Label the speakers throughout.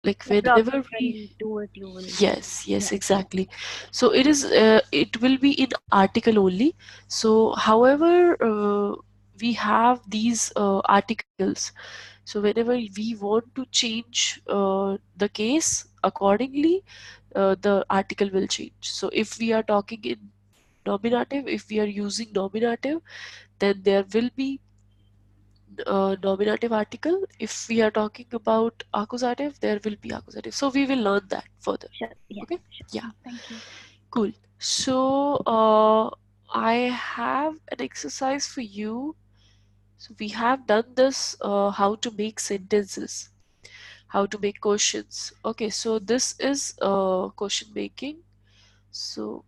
Speaker 1: like
Speaker 2: The proper
Speaker 1: whenever we,
Speaker 2: train to it, you will.
Speaker 1: yes,
Speaker 2: Yeah.
Speaker 1: exactly. So it will be in article only. So however, we have these articles. So whenever we want to change the case accordingly, the article will change. So if we are talking in nominative, if we are using nominative, then there will be nominative article. If we are talking about accusative, there will be accusative. So we will learn that further.
Speaker 2: Sure. Yeah.
Speaker 1: Okay.
Speaker 2: Sure.
Speaker 1: Yeah.
Speaker 2: Thank you.
Speaker 1: Cool. So I have an exercise for you. So we have done this, how to make sentences, how to make questions. Okay, so this is question making. So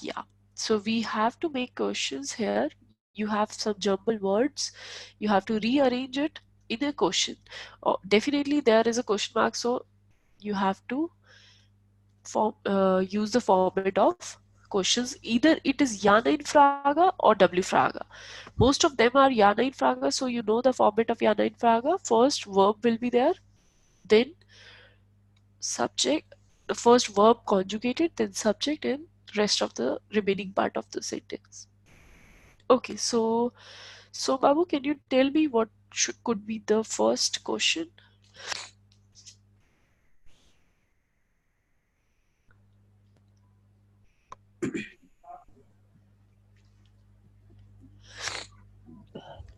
Speaker 1: yeah, so we have to make questions here. You have some jumble words, you have to rearrange it in a question. Definitely there is a question mark, so you have to use the format of questions. Either it is ja nein frage or w frage. Most of them are ja nein frage, so you know the format of ja nein frage. First verb will be there, then subject, the first verb conjugated, then subject, and rest of the remaining part of the sentence. Okay, so Babu, can you tell me what could be the first question?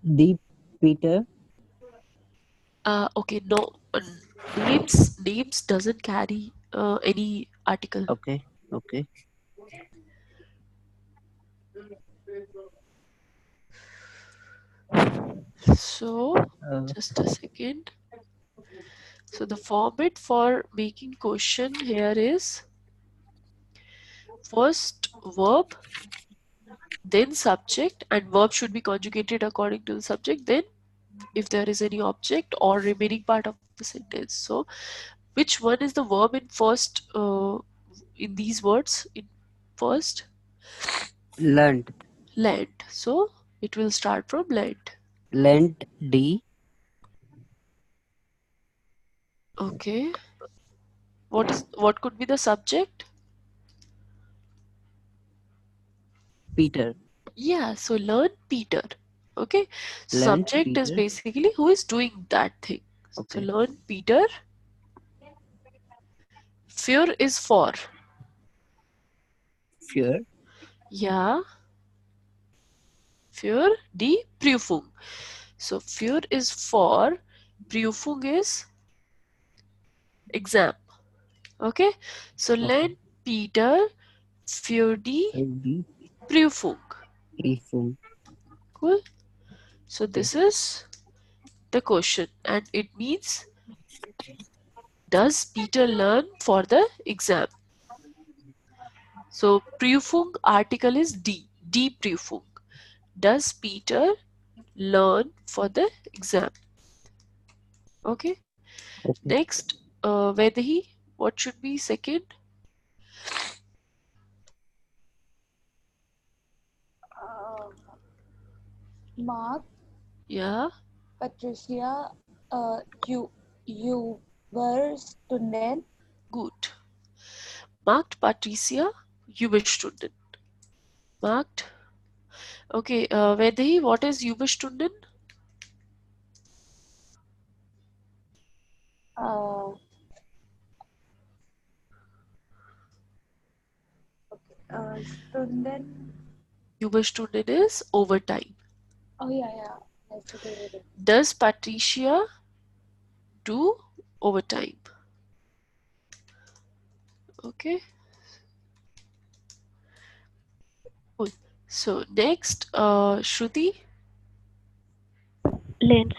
Speaker 3: The Peter.
Speaker 1: Okay, no, names doesn't carry any article.
Speaker 3: Okay. Okay.
Speaker 1: So
Speaker 3: Uh,
Speaker 1: just a second. So the format for making question here is first verb, then subject, and verb should be conjugated according to the subject, then if there is any object or remaining part of the sentence. So which one is the verb in first, in these words, in first?
Speaker 3: Lent.
Speaker 1: Lent. So it will start from lent.
Speaker 3: Lent. D.
Speaker 1: Okay, what could be the subject?
Speaker 3: Peter.
Speaker 1: Yeah, so learn Peter. Okay,
Speaker 3: Lent.
Speaker 1: subject is
Speaker 3: Peter.
Speaker 1: basically who is doing that thing. So
Speaker 3: Okay.
Speaker 1: learn Peter. Für is for.
Speaker 3: Fear.
Speaker 1: Yeah, für die Prüfung. So für is for, Prüfung is exam. Okay, so
Speaker 3: Okay.
Speaker 1: learn Peter für die
Speaker 3: D.
Speaker 1: Prüfung.
Speaker 3: Ifum.
Speaker 1: Cool. So
Speaker 3: Okay.
Speaker 1: this is the question, and it means, does Peter learn for the exam? So Prüfung article is die Prüfung. Does Peter learn for the exam? Okay.
Speaker 3: Okay.
Speaker 1: Next, Vedahi, what should be second?
Speaker 4: Uh, Mark,
Speaker 1: Yeah,
Speaker 4: Patricia, you were student.
Speaker 1: good. Marked Patricia, Überstunden. Marked. Okay, Vedahi, what is Überstunden?
Speaker 4: Uh, Student.
Speaker 1: Überstunden is overtime.
Speaker 4: Oh yeah, yeah. Has to do with it.
Speaker 1: Does Patricia do overtime? Okay, cool. So next, Shruti.
Speaker 2: Lens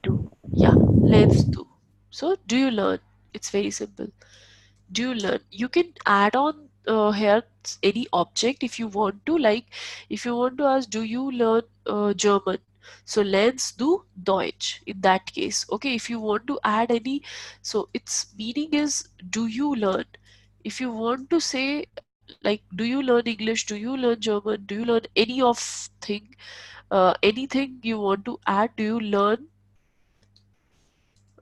Speaker 2: too.
Speaker 1: Yeah, let's do. So do you learn? It's very simple. Do you learn? You can add on here any object if you want to. Like if you want to ask, do you learn German? So lernst du Deutsch in that case. Okay, if you want to add any, so its meaning is, do you learn? If you want to say like, do you learn English? Do you learn German? Do you learn any of thing? Anything you want to add? Do you learn?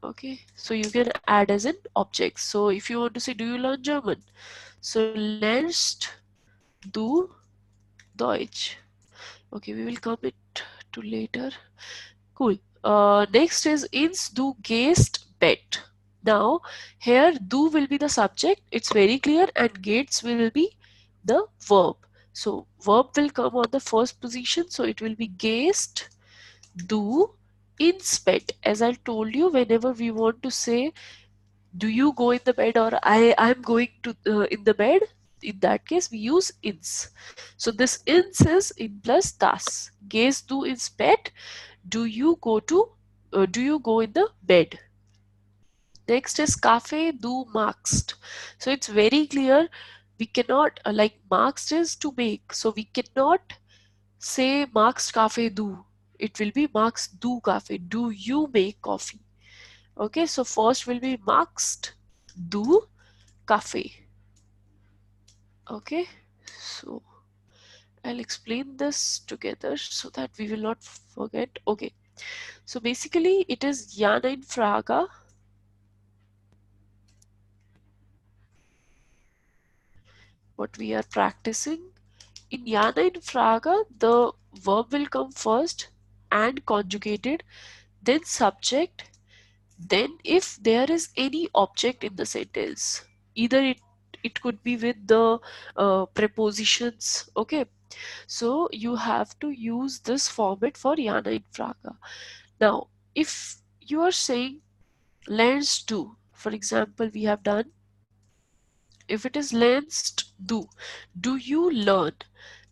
Speaker 1: Okay, so you can add as an object. So if you want to say, do you learn German? So lernst du Deutsch? Okay, we will come it to later. Cool. Next is ins du gehst Bett. Now here du will be the subject. It's very clear, and gates will be the verb. So verb will come on the first position. So it will be gehst du ins Bett. As I told you, whenever we want to say, do you go in the bed, or I'm going to in the bed, in that case we use ins. So this ins is in plus das. Gehst du ins Bett? Do you go in the bed? Next is Kaffee du magst. So it's very clear. We cannot like magst is to make. So we cannot say magst Kaffee du. It will be magst du Kaffee. Do you make coffee? Okay, so first will be magst du Kaffee. Okay, so I'll explain this together so that we will not forget. Okay, so basically it is Ja, Nein, Frage. What we are practicing. In Ja, Nein, Frage, the verb will come first and conjugated, then subject, then if there is any object in the sentence. Either it could be with the prepositions. Okay, so you have to use this format for Ja, Nein, Frage. Now, if you are saying lens do, for example, we have done, if it is lens do you learn?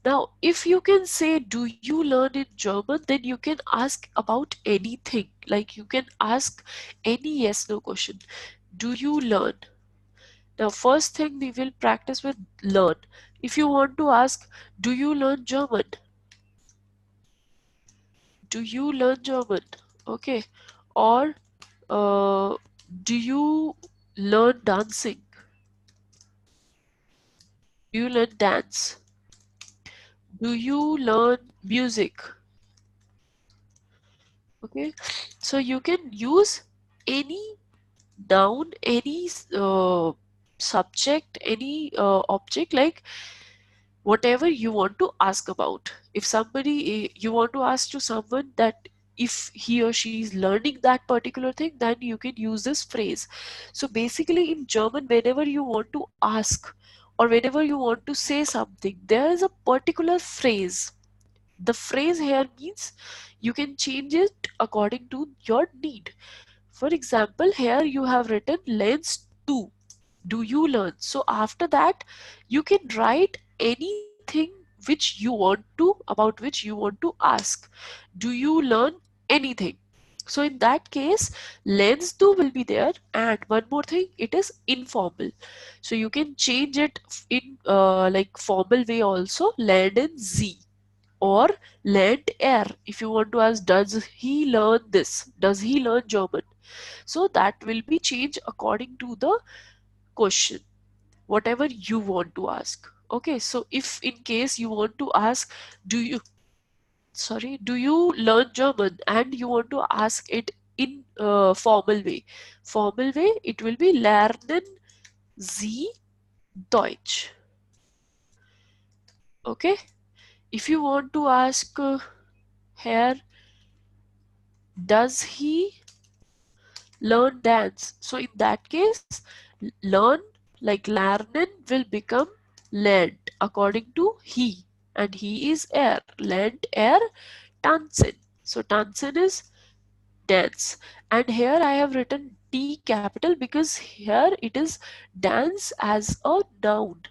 Speaker 1: Now, if you can say, do you learn in German, then you can ask about anything. Like you can ask any yes no question. Do you learn? Now, first thing we will practice with learn. If you want to ask, do you learn German? Do you learn German? Okay. Or do you learn dancing? Do you learn dance? Do you learn music? Okay, so you can use any noun, any subject, any object, like whatever you want to ask about. If somebody you want to ask to someone that if he or she is learning that particular thing, then you can use this phrase. So basically in German, whenever you want to ask or whenever you want to say something, there is a particular phrase. The phrase here means you can change it according to your need. For example, here you have written lens 2. Do you learn? So after that, you can write anything which you want to, about which you want to ask. Do you learn anything? So in that case, lens 2 will be there. And one more thing, it is informal. So you can change it in like formal way also, land in Z or land air. If you want to ask, does he learn this? Does he learn German? So that will be changed according to the question, whatever you want to ask. Okay, so if in case you want to ask, do you learn German, and you want to ask it in formal way, it will be lernen Sie Deutsch. Okay, if you want to ask here, does he learn dance? So in that case, learn, like lernen, will become lernt according to he, and he is er. Lernt er tanzen. So tanzen is dance, and here I have written T capital because here it is dance as a noun.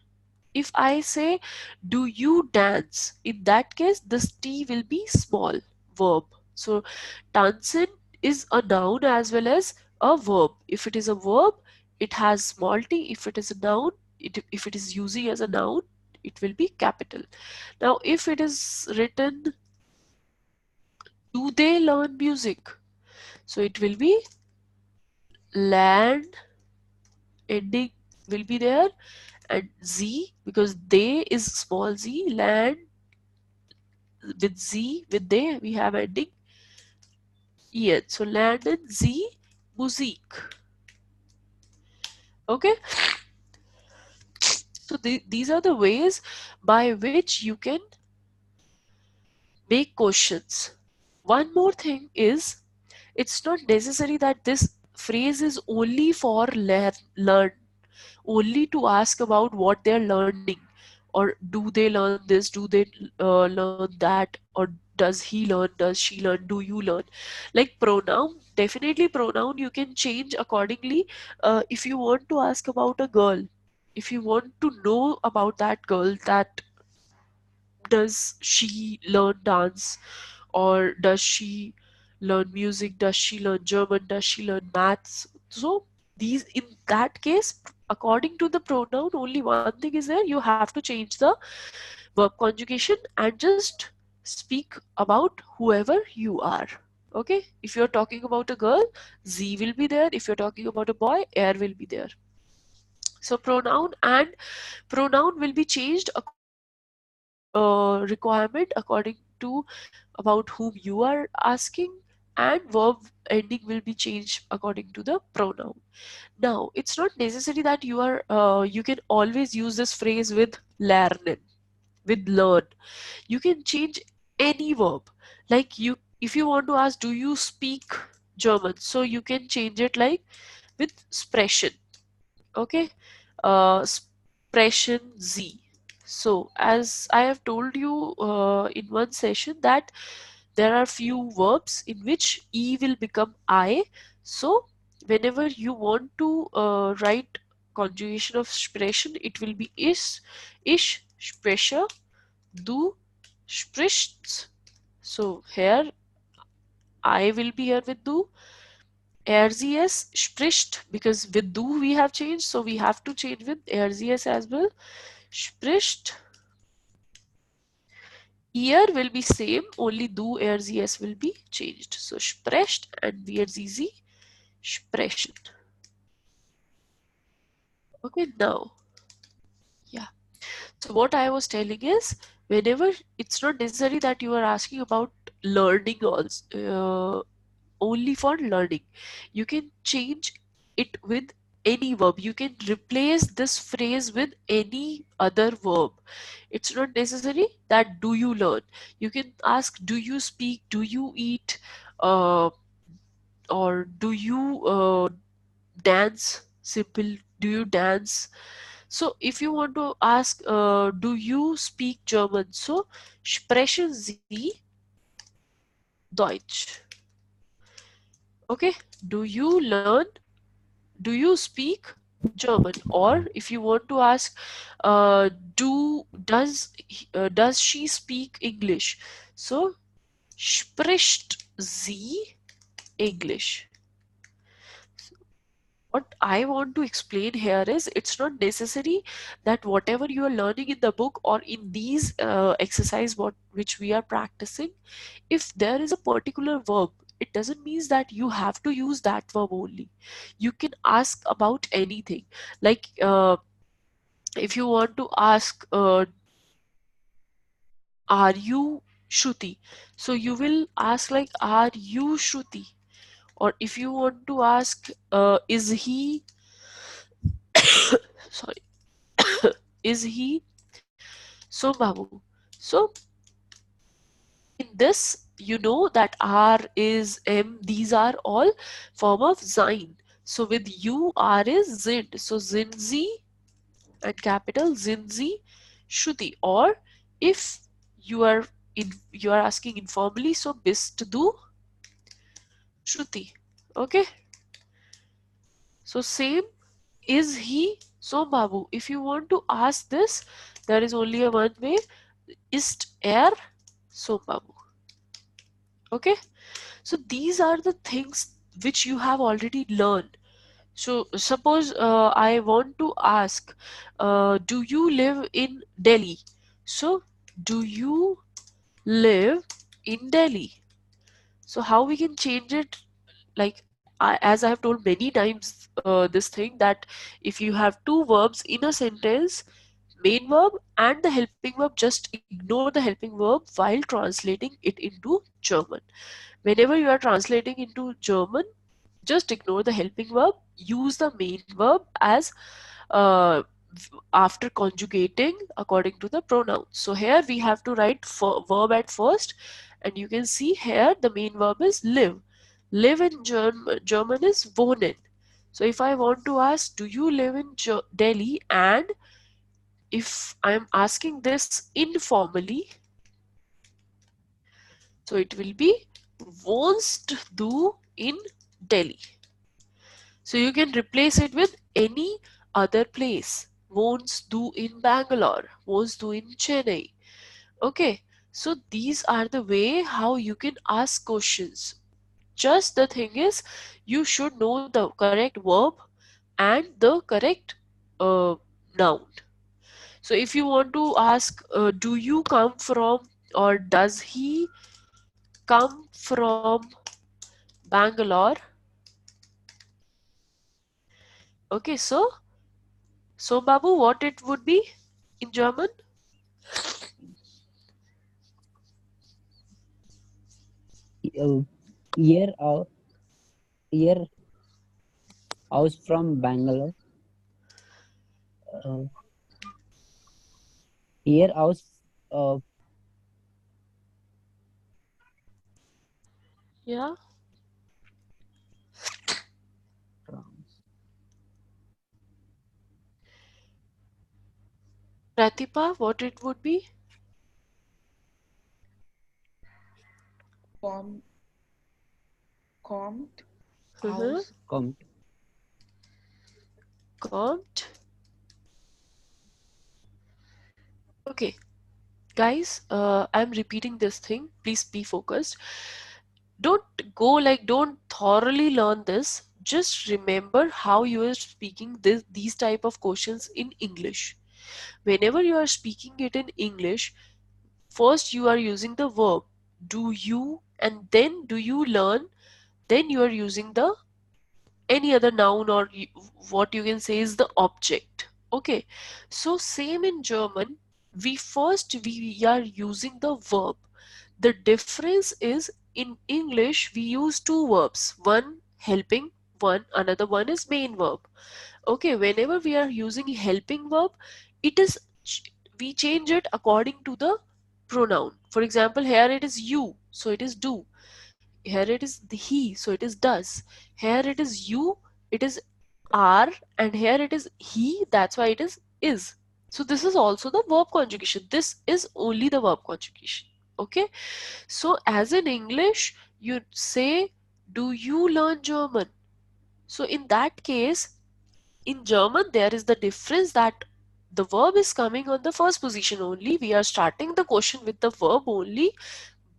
Speaker 1: If I say, do you dance? In that case, this T will be small verb. So tanzen is a noun as well as a verb. If it is a verb, it has small t. If it is a noun, if it is using as a noun, it will be capital. Now, if it is written, do they learn music? So it will be land, ending will be there, and z, because they is small z, land with they we have ending en. So land and z Musik. Okay, so these are the ways by which you can make questions. One more thing is, it's not necessary that this phrase is only for learn, only to ask about what they're learning, or do they learn this, do they learn that, or does he learn, does she learn, do you learn. Like pronoun, definitely pronoun you can change accordingly. If you want to ask about a girl, if you want to know about that girl, that does she learn dance, or does she learn music, does she learn German, does she learn maths. So these, in that case, according to the pronoun, only one thing is there, you have to change the verb conjugation and just speak about whoever you are. Okay, if you're talking about a girl, z will be there. If you're talking about a boy, er will be there. So pronoun will be changed according to the requirement, according to about whom you are asking, and verb ending will be changed according to the pronoun. Now, it's not necessary that you can always use this phrase with lernen, with learn. You can change any verb. Like you, if you want to ask, do you speak German? So you can change it like with sprechen. Okay, sprechen Z. So as I have told you in one session, that there are few verbs in which E will become I. So whenever you want to write conjugation of sprechen, it will be is, ich spreche, du sprichst. So here I will be here with du. RZS spricht, because with du we have changed, so we have to change with RZS as well. Spricht. Ear will be same, only du RZS will be changed. So sprecht and VRZZ sprechen. Okay, now, yeah. So what I was telling is, whenever, it's not necessary that you are asking about learning also, only for learning. You can change it with any verb. You can replace this phrase with any other verb. It's not necessary that do you learn. You can ask, do you speak, do you eat, uh, or do you dance. Simple, do you dance. So if you want to ask, do you speak German, so sprechen Sie Deutsch. Okay, do you learn, do you speak German? Or if you want to ask, does she speak English, so spricht sie English. What I want to explain here is, it's not necessary that whatever you are learning in the book or in these exercise which we are practicing, if there is a particular verb, it doesn't mean that you have to use that verb only. You can ask about anything. Like if you want to ask, are you Shruti? So you will ask like, are you Shruti? Or if you want to ask, is he sorry is he Sombabu? So in this, you know that R is M, these are all form of Sein. So with U, R is Zind. So Zinzi and capital Zinzi Shruti. Or if you are you are asking informally, so bist du Shruti. Okay. So same, is he Sombabu? If you want to ask this, there is only a one way, ist er Sombabu. Okay, so these are the things which you have already learned. So suppose I want to ask, do you live in Delhi? So do you live in Delhi? So how we can change it? Like as I have told many times this thing, that if you have two verbs in a sentence, main verb and the helping verb, just ignore the helping verb while translating it into German. Whenever you are translating into German, just ignore the helping verb, use the main verb as after conjugating according to the pronoun. So here we have to write verb at first, and you can see here the main verb is live. Live in German is wohnen. So if I want to ask, do you live in Delhi? And if I'm asking this informally, so it will be wohnst du in Delhi. So you can replace it with any other place. Wohnst du in Bangalore? Wohnst du in Chennai? Okay, so these are the way how you can ask questions. Just the thing is, you should know the correct verb and the correct noun. So if you want to ask, do you come from, or does he come from Bangalore? Okay, so Babu, what it would be in German?
Speaker 3: Year out, year house from Bangalore. Uh, year house
Speaker 1: Yeah.
Speaker 3: from
Speaker 1: Pratipha, what it would be?
Speaker 5: Compt
Speaker 1: Mhm.
Speaker 5: house.
Speaker 1: Compt. Okay, guys, I'm repeating this thing. Please be focused. Don't thoroughly learn this. Just remember how you are speaking these type of questions in English. Whenever you are speaking it in English, first you are using the verb do you, and then do you learn, then you are using the any other noun, or what you can say is the object. Okay, so same in German, we are using the verb. The difference is in English we use two verbs, one helping, another one is main verb. Okay, whenever we are using helping verb, it is we change it according to the pronoun. For example, here it is you, so it is do. Here it is the he, so it is does. Here it is you, it is are, and here it is he, that's why it is. So this is also the verb conjugation. This is only the verb conjugation. Okay, so as in English you say, do you learn German? So in that case, in German there is the difference that the verb is coming on the first position only. We are starting the question with the verb only,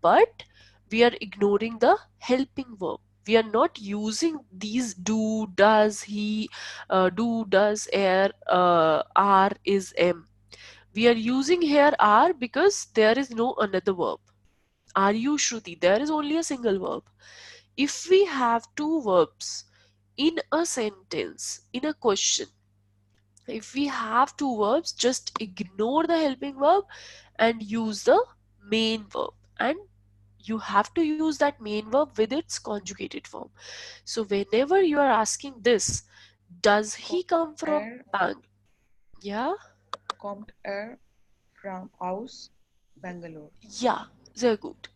Speaker 1: but we are ignoring the helping verb. We are not using these do, does, he, do, does, are, is, am. We are using here are because there is no another verb. Are you Shruti? There is only a single verb. If we have two verbs in a sentence, in a question, if we have two verbs, just ignore the helping verb and use the main verb. And you have to use that main verb with its conjugated form. So whenever you are asking this, does he come from Bang? Yeah?
Speaker 5: Kommt from house, Bangalore.
Speaker 1: Yeah, sehr gut.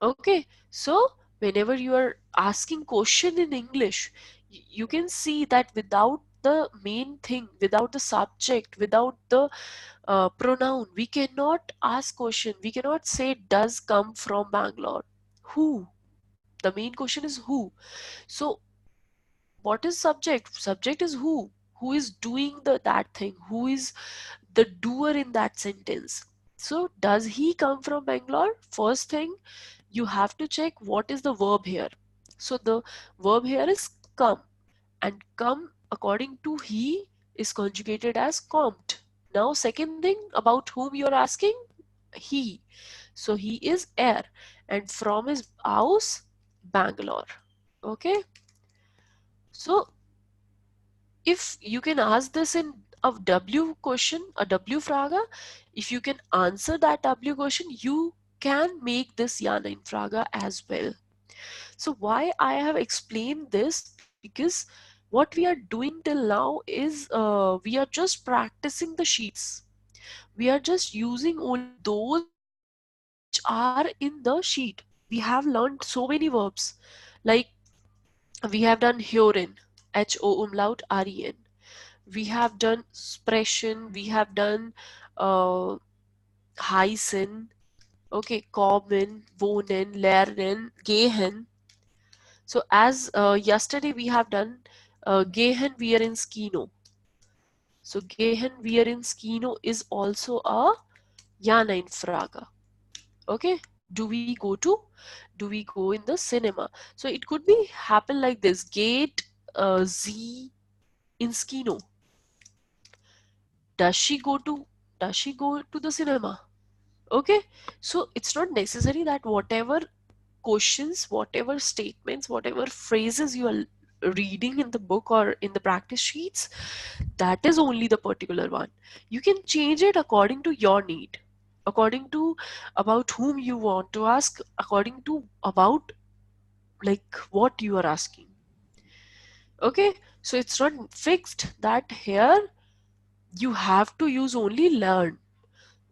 Speaker 1: Okay, so whenever you are asking question in English, you can see that without the main thing, without the subject, without the pronoun, we cannot ask question. We cannot say does come from Bangalore. Who? The main question is who. So what is subject? Subject is who is doing that thing, who is the doer in that sentence. So does he come from Bangalore? First thing, you have to check what is the verb here. So the verb here is come, and come according to he is conjugated as compt. Now second thing, about whom you are asking, he. So he is air, and from his house, Bangalore. Okay, so if you can ask this in a W question, a W Frage, if you can answer that W question, you can make this Jana in Frage as well. So why I have explained this, because what we are doing till now is we are just practicing the sheets. We are just using only those words which are in the sheet. We have learned so many verbs, like we have done Hyorin, H O umlaut REN. We have done Sprechen. We have done uh, Heißen. Okay, kommen, wohnen, lernen, gehen. So as yesterday we have done gehen wir ins Kino. So gehen wir ins Kino is also a Ja-Nein-Frage. Okay, do we go to? Do we go in the cinema? So it could be happen like this. Geht sie ins Kino? Does she go to? Does she go to the cinema? Okay, so it's not necessary that whatever questions, whatever statements, whatever phrases you are reading in the book or in the practice sheets, that is only the particular one. You can change it according to your need, according to about whom you want to ask, according to about like what you are asking. Okay, so it's not fixed that here you have to use only learn.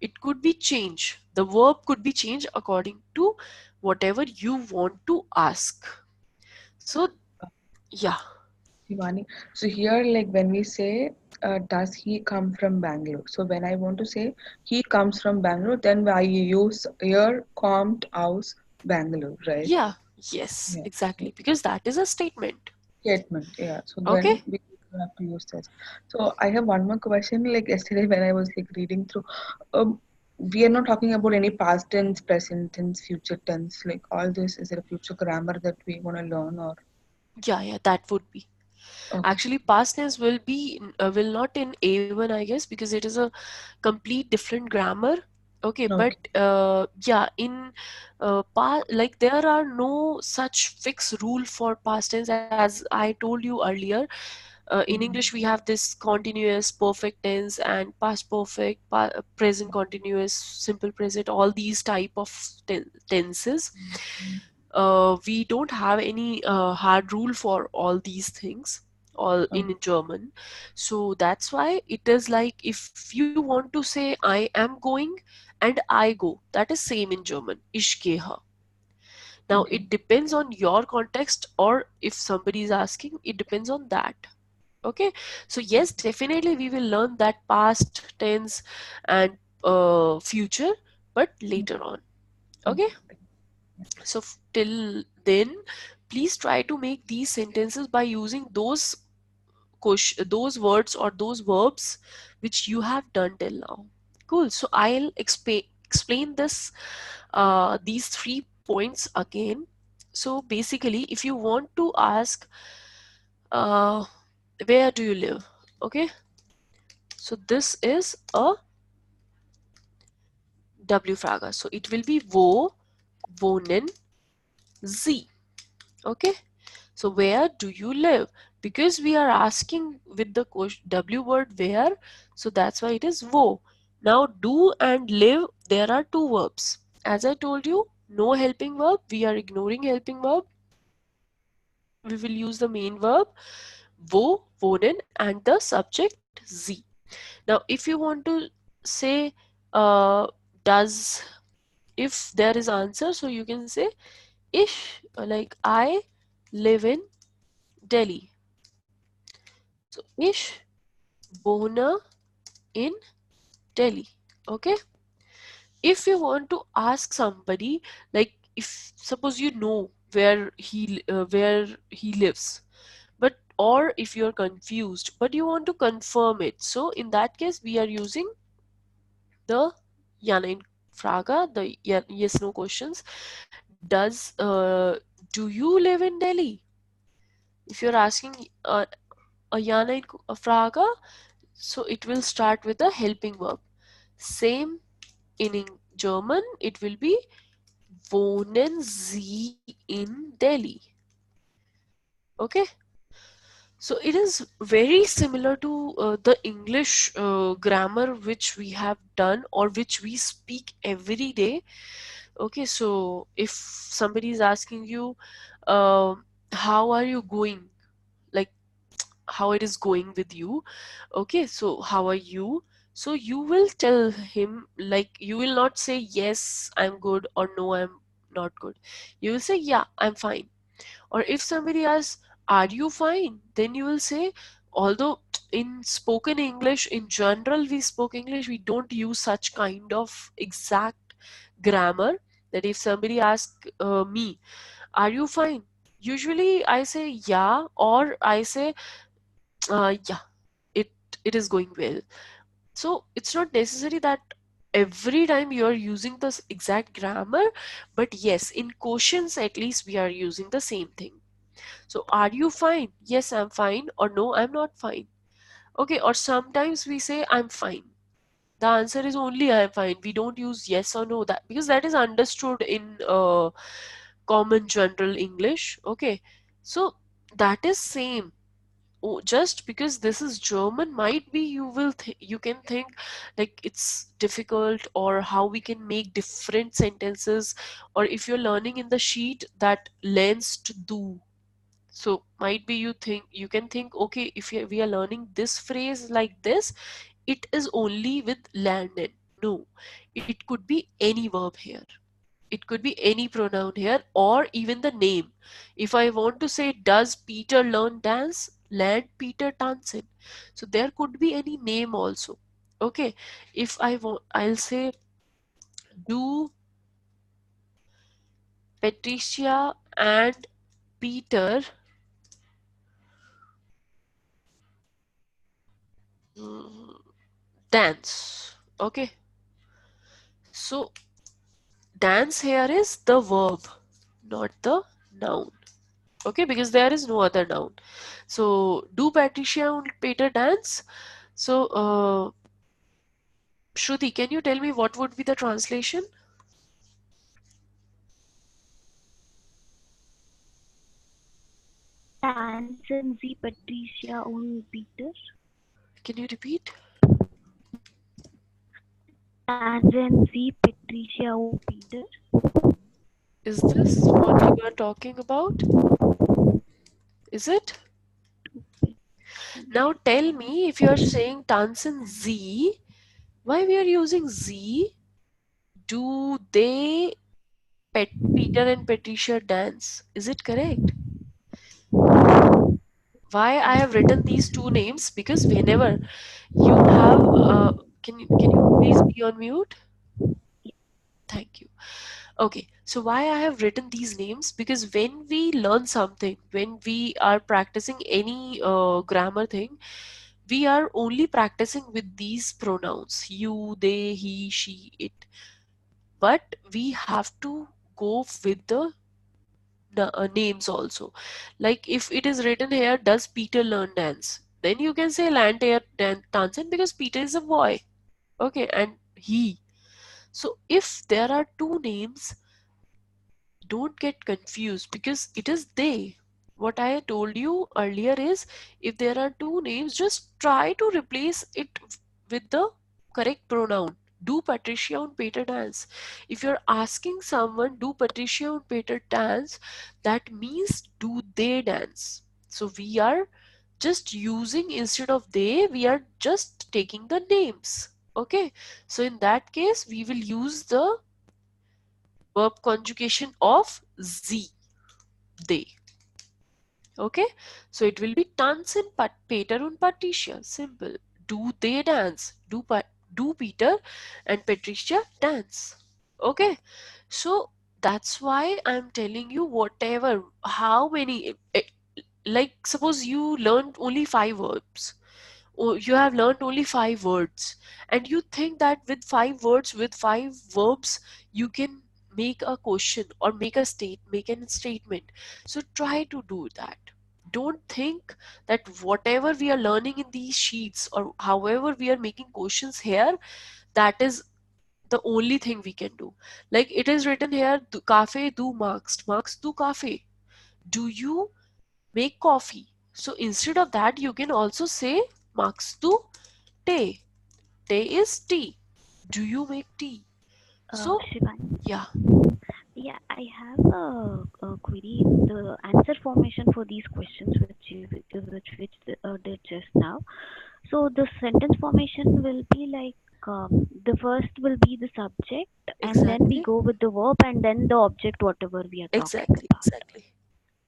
Speaker 1: It could be changed. The verb could be changed according to whatever you want to ask. So, yeah.
Speaker 5: Shivani, so here, like when we say, does he come from Bangalore? So when I want to say he comes from Bangalore, then I use here Compt House Bangalore, right?
Speaker 1: Yeah, yes,
Speaker 5: Yeah.
Speaker 1: exactly. Because that is a statement.
Speaker 5: Statement, yeah. So
Speaker 1: Okay?
Speaker 5: then we have to use this. So I have one more question. Like yesterday when I was like reading through, um, we are not talking about any past tense, present tense, future tense. Like all this, is it a future grammar that we want to learn or?
Speaker 1: Yeah, that would be.
Speaker 5: Okay.
Speaker 1: Actually, past tense will be will not in A1, I guess, because it is a complete different grammar. Okay, but
Speaker 5: Okay.
Speaker 1: yeah, in like there are no such fixed rule for past tense as I told you earlier. In English, we have this continuous, perfect tense, and past perfect, present continuous, simple present, all these type of tenses. We don't have any hard rule for all these things all in German. So that's why it is like if you want to say I am going and I go, that is same in German. Ich gehe. Now
Speaker 5: Okay.
Speaker 1: it depends on your context, or if somebody is asking, it depends on that. Okay, so yes, definitely we will learn that past tense and future, but later on. Okay, so till then, please try to make these sentences by using those words or those verbs which you have done till now. Cool. So I'll explain this these 3 points again. So basically, if you want to ask uh, where do you live, okay, so this is a W Frage. So it will be wo wohnen Sie. Okay. So where do you live? Because we are asking with the W word where, so that's why it is wo. Now do and live, there are two verbs. As I told you, no helping verb. We are ignoring helping verb. We will use the main verb wo, wohnen, and the subject sie. Now if you want to say does, if there is answer, so you can say ich, like I live in Delhi. So ich wohne in Delhi. Okay. If you want to ask somebody, like if suppose you know where he lives, but or if you're confused but you want to confirm it, so in that case we are using the Ja-Nein Frage, the yes no questions. Does do you live in Delhi? If you're asking a Ja-Nein Frage, so it will start with a helping verb. Same in German, it will be wohnen Sie in Delhi. Okay. So it is very similar to the English grammar which we have done or which we speak every day. Okay, so if somebody is asking you, how are you going? how it is going with you. Okay, so how are you? So you will tell him, like, you will not say yes I'm good or no I'm not good. You will say yeah I'm fine. Or if somebody asks, are you fine? Then you will say, although in spoken English, in general, we spoke English, we don't use such kind of exact grammar that if somebody asks me, are you fine? Usually I say yeah, or I say, yeah, it, it is going well. So it's not necessary that every time you are using this exact grammar, but yes, in questions at least we are using the same thing. So, are you fine? Yes, I'm fine. Or no, I'm not fine. Okay, or sometimes we say I'm fine. The answer is only I'm fine. We don't use yes or no, that because that is understood in common general English. Okay, so that is same. Oh, just because this is German, might be you can think like it's difficult, or how we can make different sentences, or if you're learning in the sheet that lensed do. So might be you can think, okay, if we are learning this phrase like this, it is only with landen. No, it could be any verb here. It could be any pronoun here, or even the name. If I want to say, does Peter learn dance? Land Peter Tansen. So there could be any name also. Okay. If I want, I'll say, do Patricia and Peter dance? Okay. So dance here is the verb, not the noun. Okay, because there is no other noun. So do Patricia and Peter dance? So Shruti, can you tell me what would be the translation?
Speaker 2: Tanzen Sie Patricia und Peter.
Speaker 1: Can you repeat?
Speaker 2: Tanzen Sie Patricia und Peter.
Speaker 1: Is this what you are talking about? Is it? Now tell me, if you are saying tanzen Z, why we are using Z? Do they Peter and Patricia dance? Is it correct? Why I have written these two names? Because whenever you have, can you please be on mute? Thank you. Okay, so why I have written these names? Because when we learn something, when we are practicing any grammar thing, we are only practicing with these pronouns: you, they, he, she, it. But we have to go with the names also. Like if it is written here, does Peter learn dance? Then you can say land air dancing, because Peter is a boy. Okay, and he. So if there are two names, don't get confused, because it is they. What I told you earlier is, if there are two names, just try to replace it with the correct pronoun. Do Patricia and Peter dance? If you're asking someone, do Patricia and Peter dance, that means do they dance? So we are just using, instead of they, we are just taking the names. Okay, so in that case, we will use the verb conjugation of Z, they. Okay, so it will be tanzen Peter und Patricia. Simple. Do they dance? Do Peter and Patricia dance? Okay, so that's why I'm telling you, whatever, how many, like suppose you learned only 5 verbs, or you have learned only 5 words, and you think that with 5 words, with 5 verbs, you can make a question or make a statement. So try to do that. Don't think that whatever we are learning in these sheets, or however we are making questions here, that is the only thing we can do. Like it is written here, cafe do Marx do cafe. Do you make coffee? So instead of that, you can also say Marx do tea. Tea is tea. Do you make tea? So
Speaker 2: Shivani,
Speaker 1: yeah.
Speaker 2: Yeah, I have a query. The answer formation for these questions, which did just now. So the sentence formation will be like the first will be the subject, and then we
Speaker 1: Exactly.
Speaker 2: go with the verb, and then the object, whatever we are talking
Speaker 1: Exactly.
Speaker 2: about.
Speaker 1: Exactly.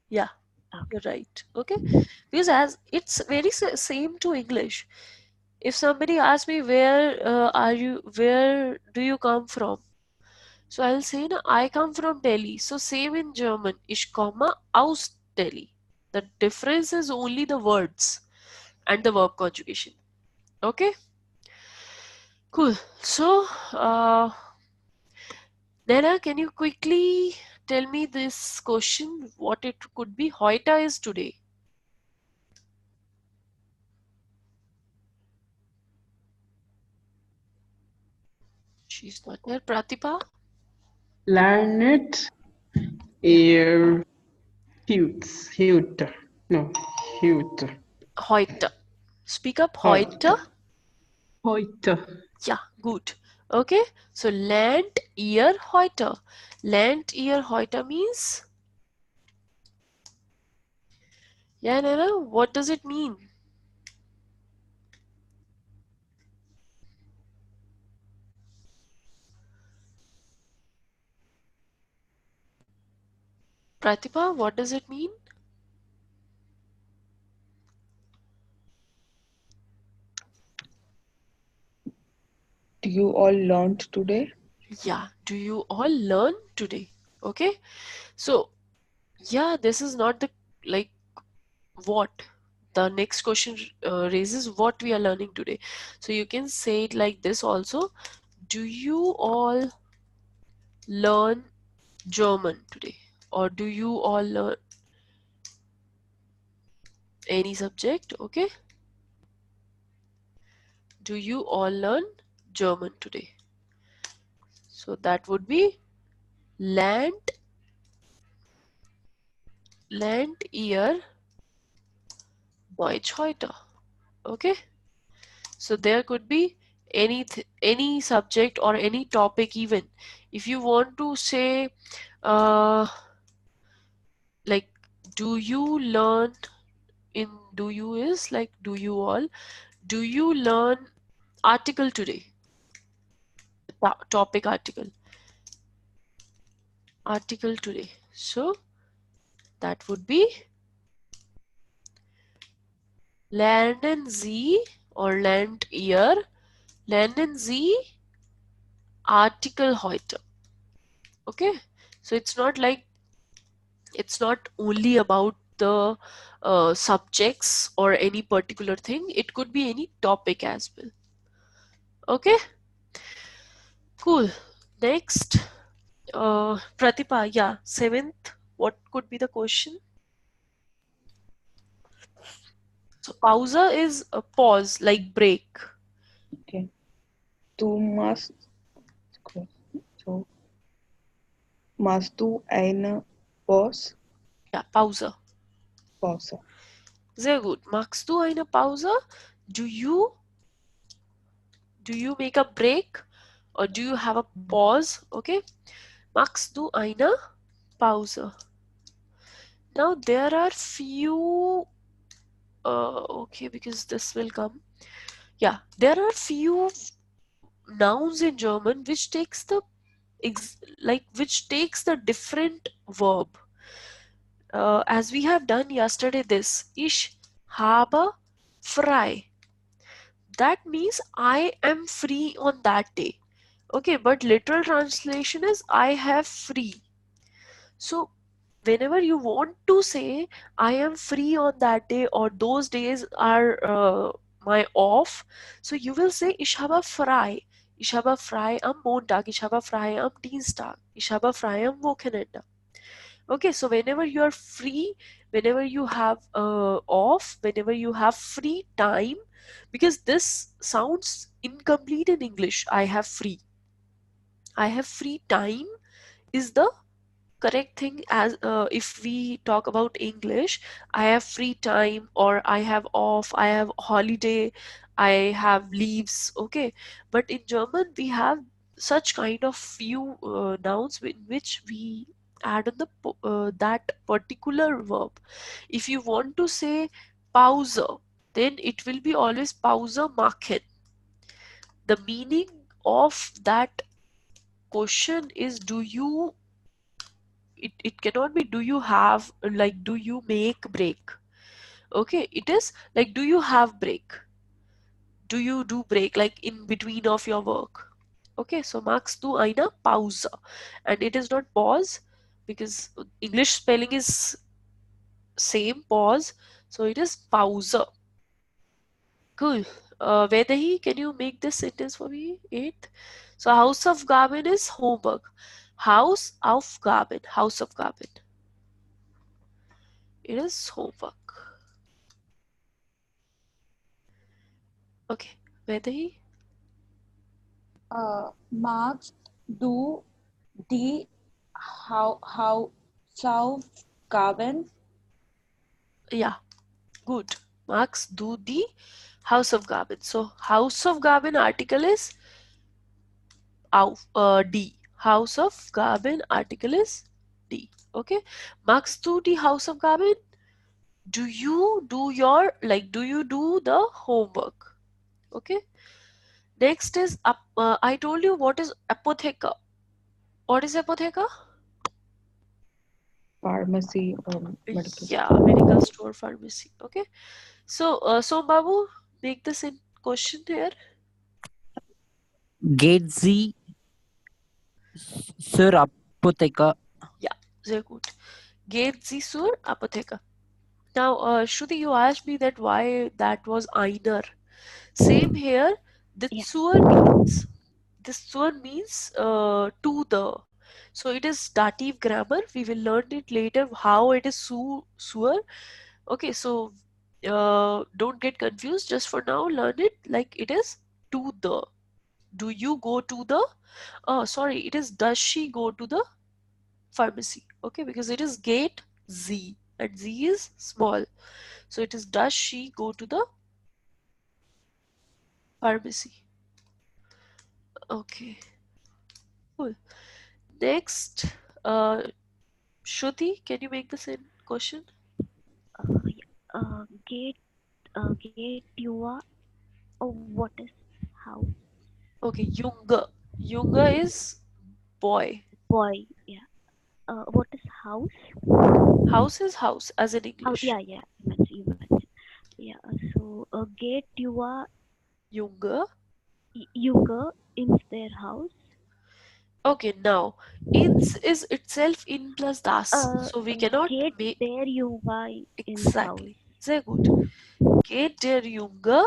Speaker 1: Yeah,
Speaker 2: Okay.
Speaker 1: you're right. Okay. Because as it's very same to English. If somebody asks me where do you come from? So I'll say, no, I come from Delhi. So same in German. Ich komme aus Delhi. The difference is only the words and the verb conjugation. Okay, cool. So, Nana, can you quickly tell me this question? What it could be? Heute is today. She's not there. Pratibha?
Speaker 6: Lernet ihr Hute. No, Hute.
Speaker 1: Heute. Speak up.
Speaker 6: Heute.
Speaker 1: Heute.
Speaker 6: Heute.
Speaker 1: Yeah, good. Okay, so lernt ihr heute? Lernt ihr heute means? Yeah, Nana, what does it mean? Pratibha, what does it mean?
Speaker 5: Do you all learned today?
Speaker 1: Yeah, do you all learn today? Okay, so yeah, this is not the like what the next question raises what we are learning today. So you can say it like this also. Do you all learn German today? Or do you all learn any subject? Okay, do you all learn German today? So that would be lernt ihr Deutsch heute. Okay, so there could be any subject or any topic. Even if you want to say like do you learn, in do you is like do you all, do you learn article today? Topic article today. So that would be lernen Sie or lernt ihr, lernen Sie Artikel heute. Okay, so it's not like it's not only about the subjects or any particular thing. It could be any topic as well. Okay, cool. Next, Pratibha, yeah, seventh, what could be the question? So pausa is a pause, like break.
Speaker 5: Okay. Du machst. So, machst du eine Pause?
Speaker 1: Yeah, Pause.
Speaker 5: Pause.
Speaker 1: Sehr gut. Machst du eine Pause? Do you make a break or do you have a pause? Okay. Machst du eine Pause? Now there are few okay, because this will come. Yeah, there are few nouns in German which takes the which takes the different verb. As we have done yesterday, this ich habe frei. That means I am free on that day. Okay, but literal translation is I have free. So whenever you want to say I am free on that day or those days are my off, so you will say ich habe frei. Ich habe frei am Montag, ich habe frei am Dienstag, ich habe frei am Wochenende. Okay, so whenever you are free, whenever you have off, whenever you have free time, because this sounds incomplete in English, I have free time is the correct thing. As if we talk about English, I have free time or I have off, I have holiday, I have leaves. Okay, but in German we have such kind of few nouns in which we add on the that particular verb. If you want to say pauser, then it will be always pauser machen. The meaning of that question is do you, it cannot be do you have, like do you make break. Okay, it is like do you have break, do you do break, like in between of your work. Okay, so magst du eine Pause, and it is not pause because English spelling is same pause, so it is Pause. Cool. Vedahi, can you make this sentence for me? 8th. So Hausaufgaben is homework. Hausaufgaben. Hausaufgaben. It is homework. Okay. Vedahi?
Speaker 4: Marks do the Hausaufgaben.
Speaker 1: Yeah. Good. Marks do the Hausaufgaben. So Hausaufgaben article is D. Hausaufgaben article is D. Okay. Marks do the Hausaufgaben. Do you do your, like do you do the homework? Okay. Next is I told you what is apotheca. What is apotheca?
Speaker 5: Pharmacy or medical.
Speaker 1: Yeah, medical store, pharmacy. Okay. So Babu, make the same question here.
Speaker 3: Geht sie zur Apotheke?
Speaker 1: Sehr gut. Geht sie zur Apotheke. Now, Shruti, you asked me that why that was einer. Same here. The
Speaker 2: Yeah.
Speaker 1: zur means, this zur means to the. So it is dative grammar. We will learn it later how it is sur. Okay, so don't get confused. Just for now, learn it like it is to the. Do you go to the? Sorry, it is does she go to the pharmacy? Okay, because it is gate Z and Z is small. So it is does she go to the pharmacy? Okay, cool. Next, Shruti, can you make the same question?
Speaker 2: Get your what is house?
Speaker 1: Okay, Junge. Junge is boy.
Speaker 2: Boy, yeah. What is house?
Speaker 1: House is house as in
Speaker 2: Oh,
Speaker 1: English.
Speaker 2: yeah, you mentioned. Yeah, so get your
Speaker 1: Junge.
Speaker 2: Junge in their house.
Speaker 1: Okay, now ins is itself in plus das. So we cannot
Speaker 2: Get
Speaker 1: make
Speaker 2: their Junge in
Speaker 1: exactly.
Speaker 2: house.
Speaker 1: Sehr gut. Geht der Junge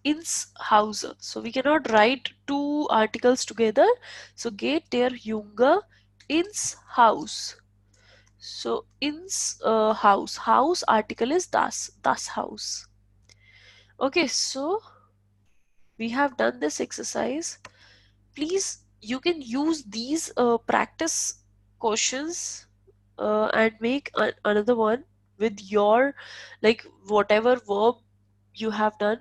Speaker 1: ins Hause. So we cannot write two articles together. So geht der Junge ins Haus. So ins house. House article is das Haus. Okay, so we have done this exercise. Please, you can use these practice questions and make another one with your, like whatever verb you have done.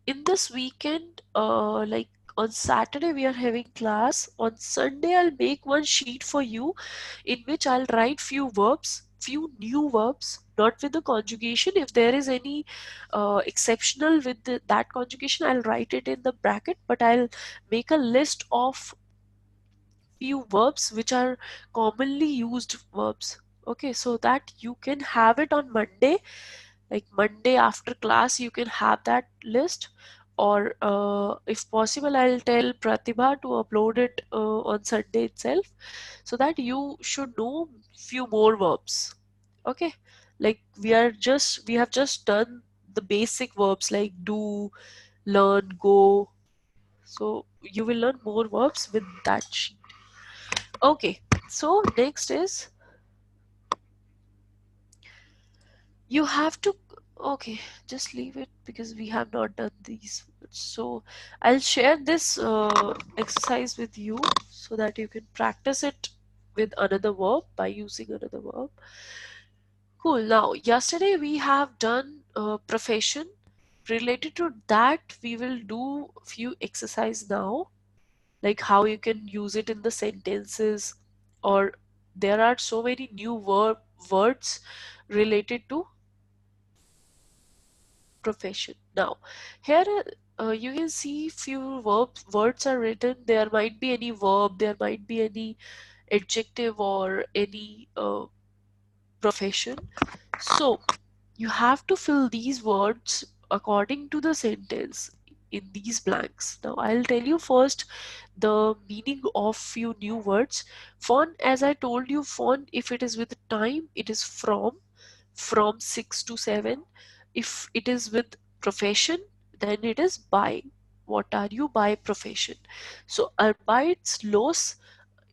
Speaker 1: In this weekend, like on Saturday we are having class. On Sunday I'll make one sheet for you in which I'll write few verbs, few new verbs, not with the conjugation. If there is any exceptional with that conjugation, I'll write it in the bracket, but I'll make a list of few verbs which are commonly used verbs. Okay, so that you can have it on Monday, like Monday after class you can have that list, or if possible I'll tell Pratibha to upload it on Sunday itself, so that you should know few more verbs. Okay, like we have just done the basic verbs like do, learn, go, so you will learn more verbs with that sheet. Okay, so next is you have to, okay, just leave it because we have not done these. So I'll share this exercise with you so that you can practice it with another verb by using another verb. Cool. Now yesterday we have done profession. Related to that we will do few exercise now. like how you can use it in the sentences, or there are so many new words related to profession. Now here you can see few words are written. There might be any verb, there might be any adjective or any profession. So you have to fill these words according to the sentence in these blanks. Now I'll tell you first the meaning of few new words. Fon, as I told you, fon, if it is with time, it is from 6 to 7. If it is with profession, then it is by. What are you by profession? So arbeitslos,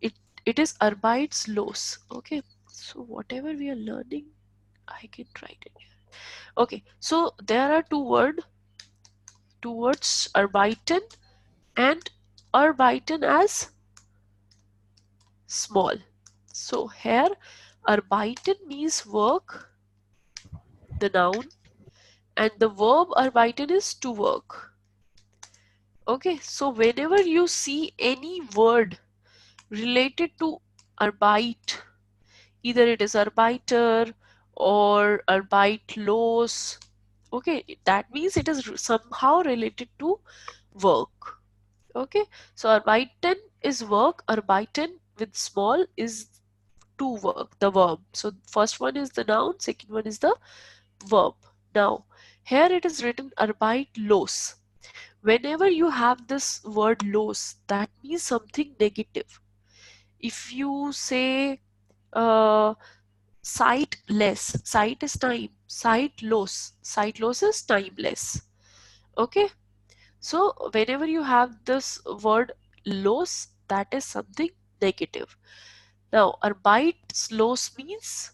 Speaker 1: it is arbeitslos. Okay, so whatever we are learning, I can write it here. Okay, so there are two words, arbeiten and arbeiten as small. So here arbeiten means work, the noun, and the verb arbeiten is to work. Okay, so whenever you see any word related to arbeit, either it is arbeiter or arbeitlos, okay, that means it is somehow related to work. Okay, so arbeiten is work, arbeiten with small is to work, the verb. So first one is the noun, second one is the verb. Now here it is written arbeitlos. Whenever you have this word los, that means something negative. If you say sightless, sight is time, sightless is timeless. Okay, so whenever you have this word los, that is something negative. Now arbeitslos means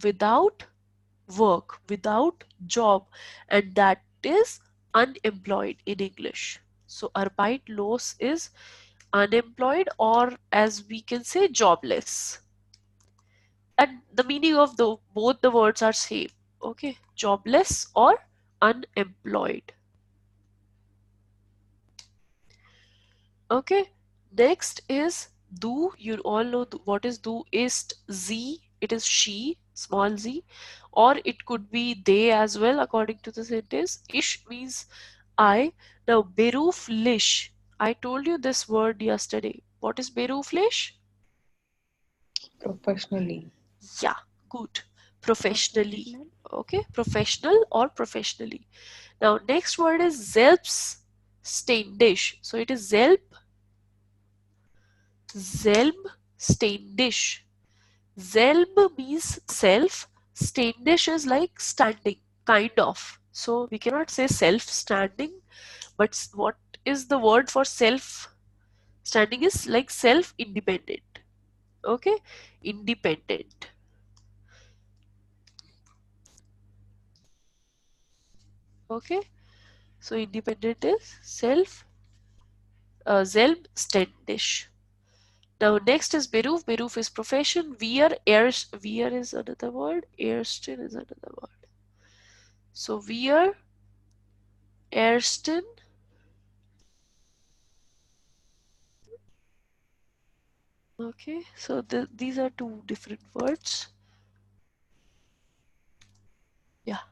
Speaker 1: without work, without job, and that is unemployed in English. So arbeitlos is unemployed, or as we can say jobless. And the meaning of both the words are same. Okay, jobless or unemployed. Okay, next is du. You all know what is du. Ist sie, it is she, small z, or it could be they as well according to the sentence. Ich means I. Now beruflich, I told you this word yesterday. What is beruflich?
Speaker 5: Professionally.
Speaker 1: Yeah, good. Professionally.
Speaker 2: Professional.
Speaker 1: Okay, professional or professionally. Now next word is selbstständig. So it is selbstständig. Selb means self. Ständig is like standing, kind of. So we cannot say self-standing, but what is the word for self-standing is like self-independent. Okay, independent. Okay, so independent is selbstständig. Now next is Beruf. Beruf is profession. Wir is another word. Ersten is another word. So wir, ersten, okay. So these are two different words. Yeah.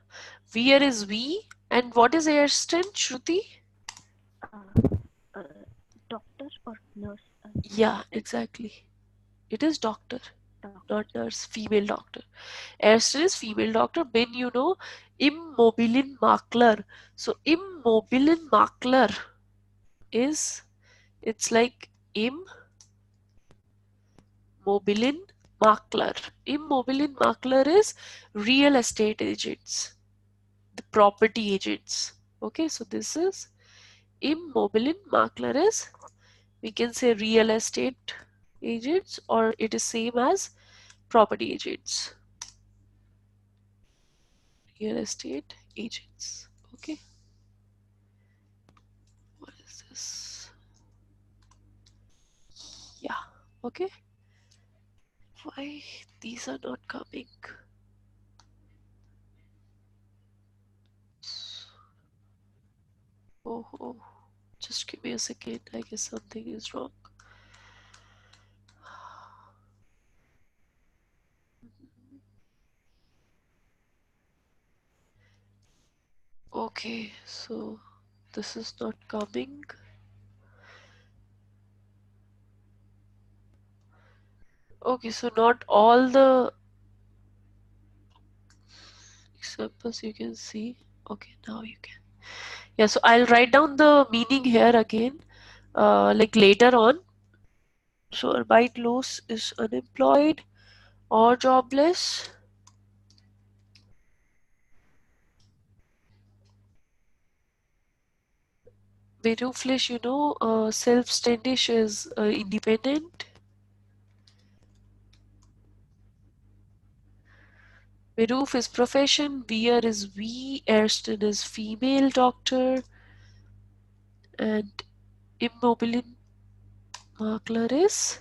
Speaker 1: Wir is we. And what is ersten, Shruti?
Speaker 2: Uh, doctor or nurse?
Speaker 1: Yeah, exactly. It is doctor,
Speaker 2: Doctor.
Speaker 1: not nurse, female doctor. Ersten is female doctor. Bin, you know, Immobilienmakler. So Immobilienmakler is, it's like Immobilienmakler. Immobilienmakler is real estate agents, the property agents. Okay, so this is Immobilienmakler is, we can say real estate agents, or it is same as property agents. Real estate agents. Okay. What is this? Yeah. Okay. Why these are not coming? Oh. Just give me a second. I guess something is wrong. Okay, so this is not coming. Okay, so not all the examples you can see. Okay, now you can. Yeah, so I'll write down the meaning here again, like later on. So arbeitslos is unemployed or jobless. Beruflich, selbstständig is independent. Beruf is profession. Wir is we. Ersten is female doctor. And Immobilienmakler is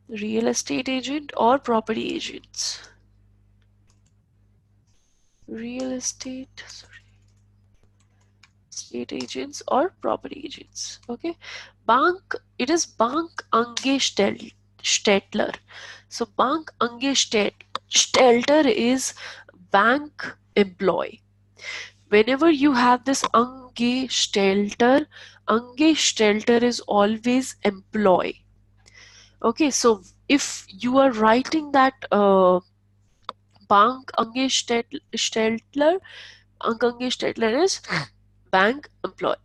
Speaker 1: real estate agent or property agents. Real estate, estate agents or property agents. Okay. Bank, it is Bankangestellter. So Bankangestellter is bank employee. Whenever you have this Angestellter is always employee. Okay, so if you are writing that Bankangestellter is bank employee.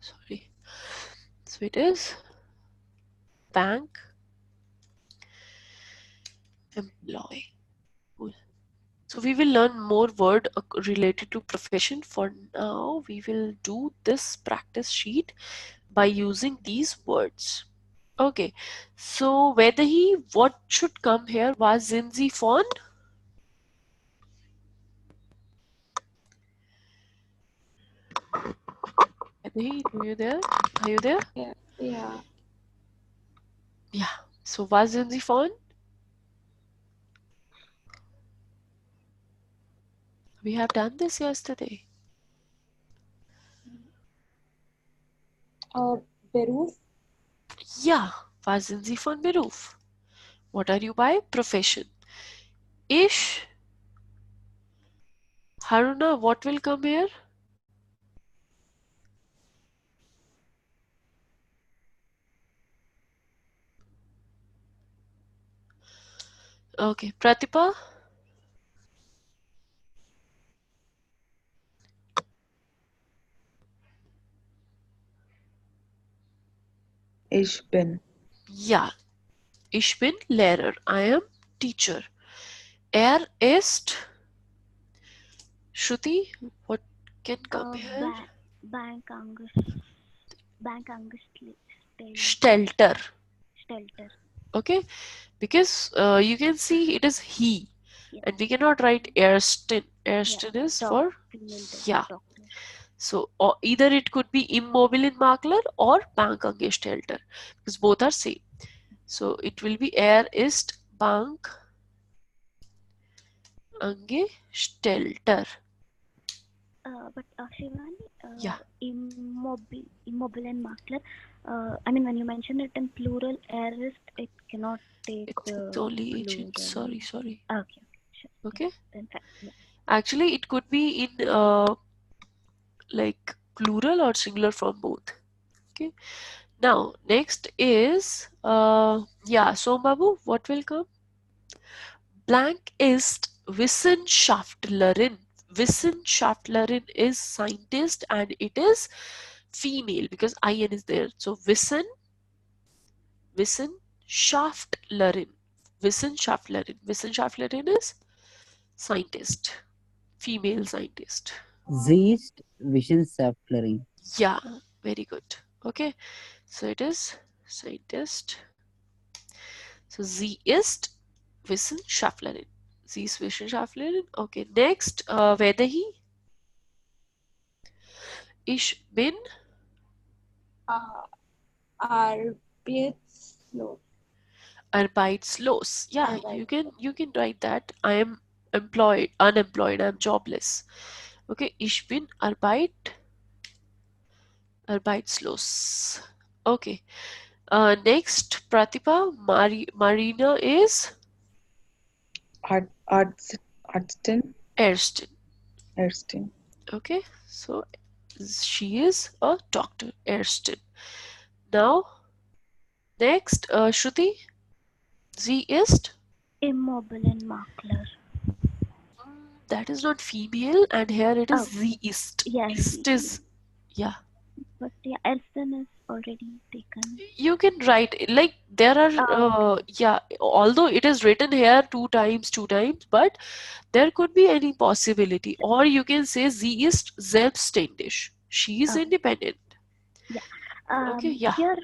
Speaker 1: Sorry. So it is bank employee. Cool. So we will learn more word related to profession. For now, we will do this practice sheet by using these words. Okay, so whether what should come here? Was sind Sie von? Whether are you there? Are you there?
Speaker 4: Yeah. Yeah.
Speaker 1: Yeah. So was sind Sie von? We have done this yesterday.
Speaker 4: Beruf.
Speaker 1: Ja, was sind Sie von Beruf? What are you by profession? Ich. Haruna, what will come here? Okay, Pratibha.
Speaker 5: Ich bin.
Speaker 1: Ja, ich bin Lehrer. I am teacher. Er ist. Shruti, what can come here? Stelter. Okay, because you can see it is he, and we cannot write Ersten. Ersten is for yeah. So either it could be Immobilienmakler or Bankangestellter, because both are same. So it will be ist Bankangestellter.
Speaker 2: But Shivani,
Speaker 1: Yeah.
Speaker 2: Immobilienmakler, I mean, when you mention it in plural, ist, it cannot take
Speaker 1: It's only agent. Sorry.
Speaker 2: Okay. Sure.
Speaker 1: Okay.
Speaker 2: Then, yeah.
Speaker 1: Actually, it could be in like plural or singular form both. Okay. Now next is so Babu, what will come? Blank ist Wissenschaftlerin. Wissenschaftlerin is scientist and it is female because in is there. So Wissenschaftlerin. Wissenschaftlerin is scientist, female scientist.
Speaker 3: Sie ist Wissenschaftlerin.
Speaker 1: Yeah, very good. Okay, so it is scientist. So sie ist Wissenschaftlerin. Sie ist Wissenschaftlerin. Okay, next, whether ich bin
Speaker 4: Arbeitslos.
Speaker 1: Arbeitslos. Yeah, you can write that. I am unemployed, I'm jobless. Okay, ich bin arbeitslos. Arbeitslos. Okay. Next, Pratibha, Marina is
Speaker 5: Artsten.
Speaker 1: Ersten. Okay, so she is a doctor, Ersten. Now, next, Shruti, sie ist
Speaker 2: Immobilienmakler.
Speaker 1: that is not female, and here it is sie ist.
Speaker 2: Yeah,
Speaker 1: Ist is, yeah.
Speaker 2: but yeah, Elson is already taken.
Speaker 1: You can write like there are yeah, although it is written here two times, but there could be any possibility, or you can say sie ist selbstständig. She is independent. Okay, yeah.
Speaker 2: Here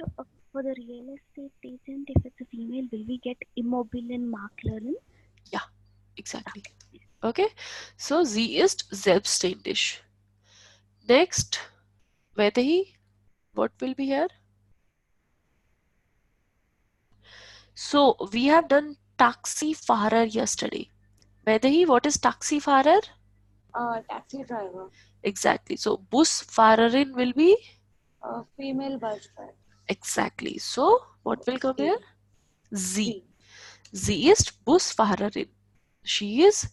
Speaker 2: for the real estate agent, if it's a female, will we get Immobilienmaklerin?
Speaker 1: Yeah, exactly. Okay, so sie ist selbstständig. Next, Vaidehi, what will be here? So we have done Taxifahrer yesterday. Vaidehi, what is Taxifahrer?
Speaker 4: Taxi driver.
Speaker 1: Exactly. So Busfahrerin will be?
Speaker 4: Female bus driver.
Speaker 1: Exactly. So what will come here? Sie. Sie ist Busfahrerin. She is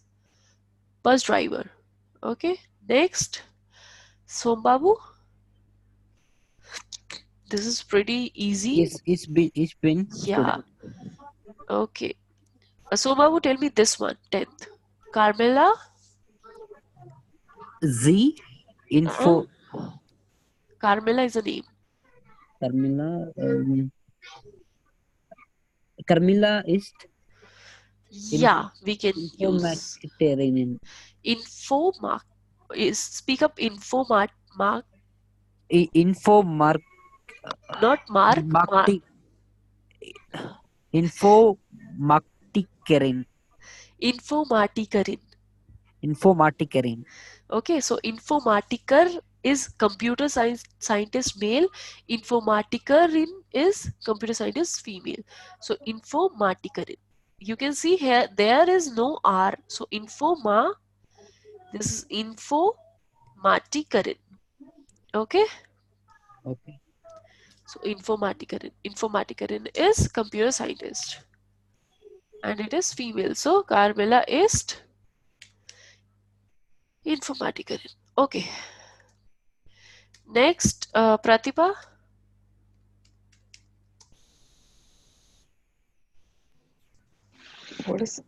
Speaker 1: bus driver. Okay. Next, Sombabu. This is pretty easy.
Speaker 3: Yes, it's been
Speaker 1: Yeah. Okay. Sombabu, tell me this one. 10th. Carmela.
Speaker 3: Z info.
Speaker 1: Carmela is a name.
Speaker 3: Carmela is.
Speaker 1: Yeah, we can use Infomark. Speak up Infomark.
Speaker 3: Infomark.
Speaker 1: Not Mark.
Speaker 3: Infomartikerin. Infomartikerin.
Speaker 1: Okay, so informatiker is computer scientist male. Informatikerin is computer scientist female. So informatikerin. You can see here there is no R. So infoma. This is informatikerin. Okay.
Speaker 3: Okay.
Speaker 1: So informatikerin. Informatikerin is computer scientist. And it is female. So Carmela is informatikerin. Okay. Next, Pratibha.
Speaker 5: What is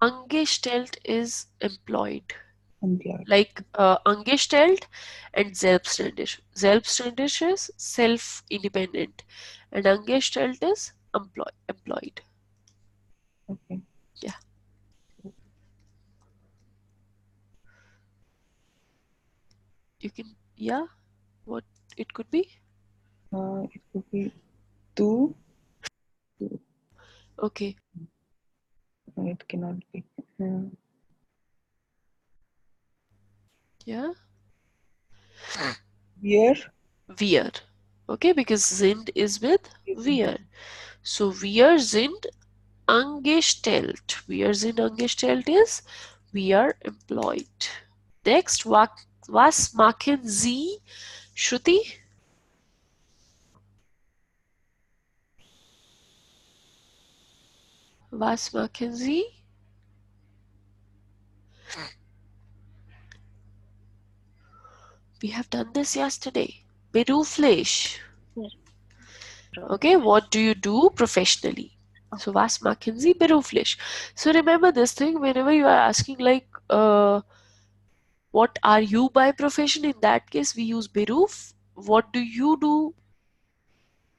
Speaker 1: Angestellt is employed. Like Angestellt and Selbstständig. Selbstständig is self-independent, and Angestellt is employed.
Speaker 5: Okay.
Speaker 1: Yeah. You can, yeah. What it could be?
Speaker 5: It could be tu.
Speaker 1: Okay.
Speaker 5: No, it cannot be.
Speaker 1: Yeah.
Speaker 5: Wir.
Speaker 1: Okay, because sind is with wir. So wir sind angestellt. Wir sind angestellt is we are employed. Next, was machen Sie, Shruti? Was machen Sie? We have done this yesterday. Beruflich. Okay, what do you do professionally? So was machen Sie beruflich? So remember this thing whenever you are asking like what are you by profession? In that case we use beruf. What do you do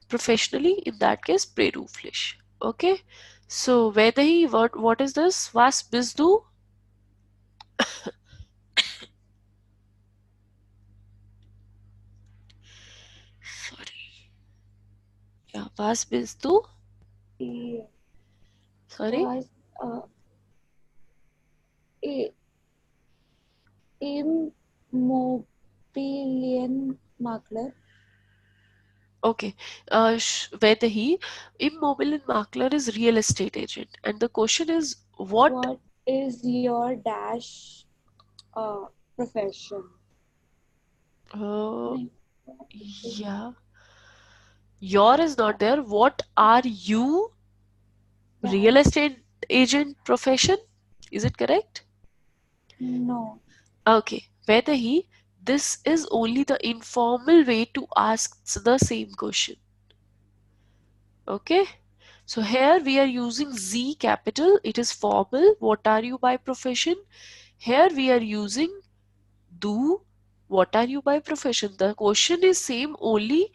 Speaker 1: professionally? In that case beruflich. Okay. So Vaidehi, what is this? Was bist du? Sorry. Yeah, was bist du? Sorry?
Speaker 4: Immobilienmakler.
Speaker 1: Okay. Vaidehi, Immobilienmakler is real estate agent. And the question is
Speaker 4: What is your dash profession?
Speaker 1: Yeah. Your is not there. What are you? Real estate agent profession? Is it correct?
Speaker 4: No.
Speaker 1: Okay. Whether he, this is only the informal way to ask the same question. Okay. So here we are using Z capital. It is formal. What are you by profession? Here we are using do. What are you by profession? The question is same, only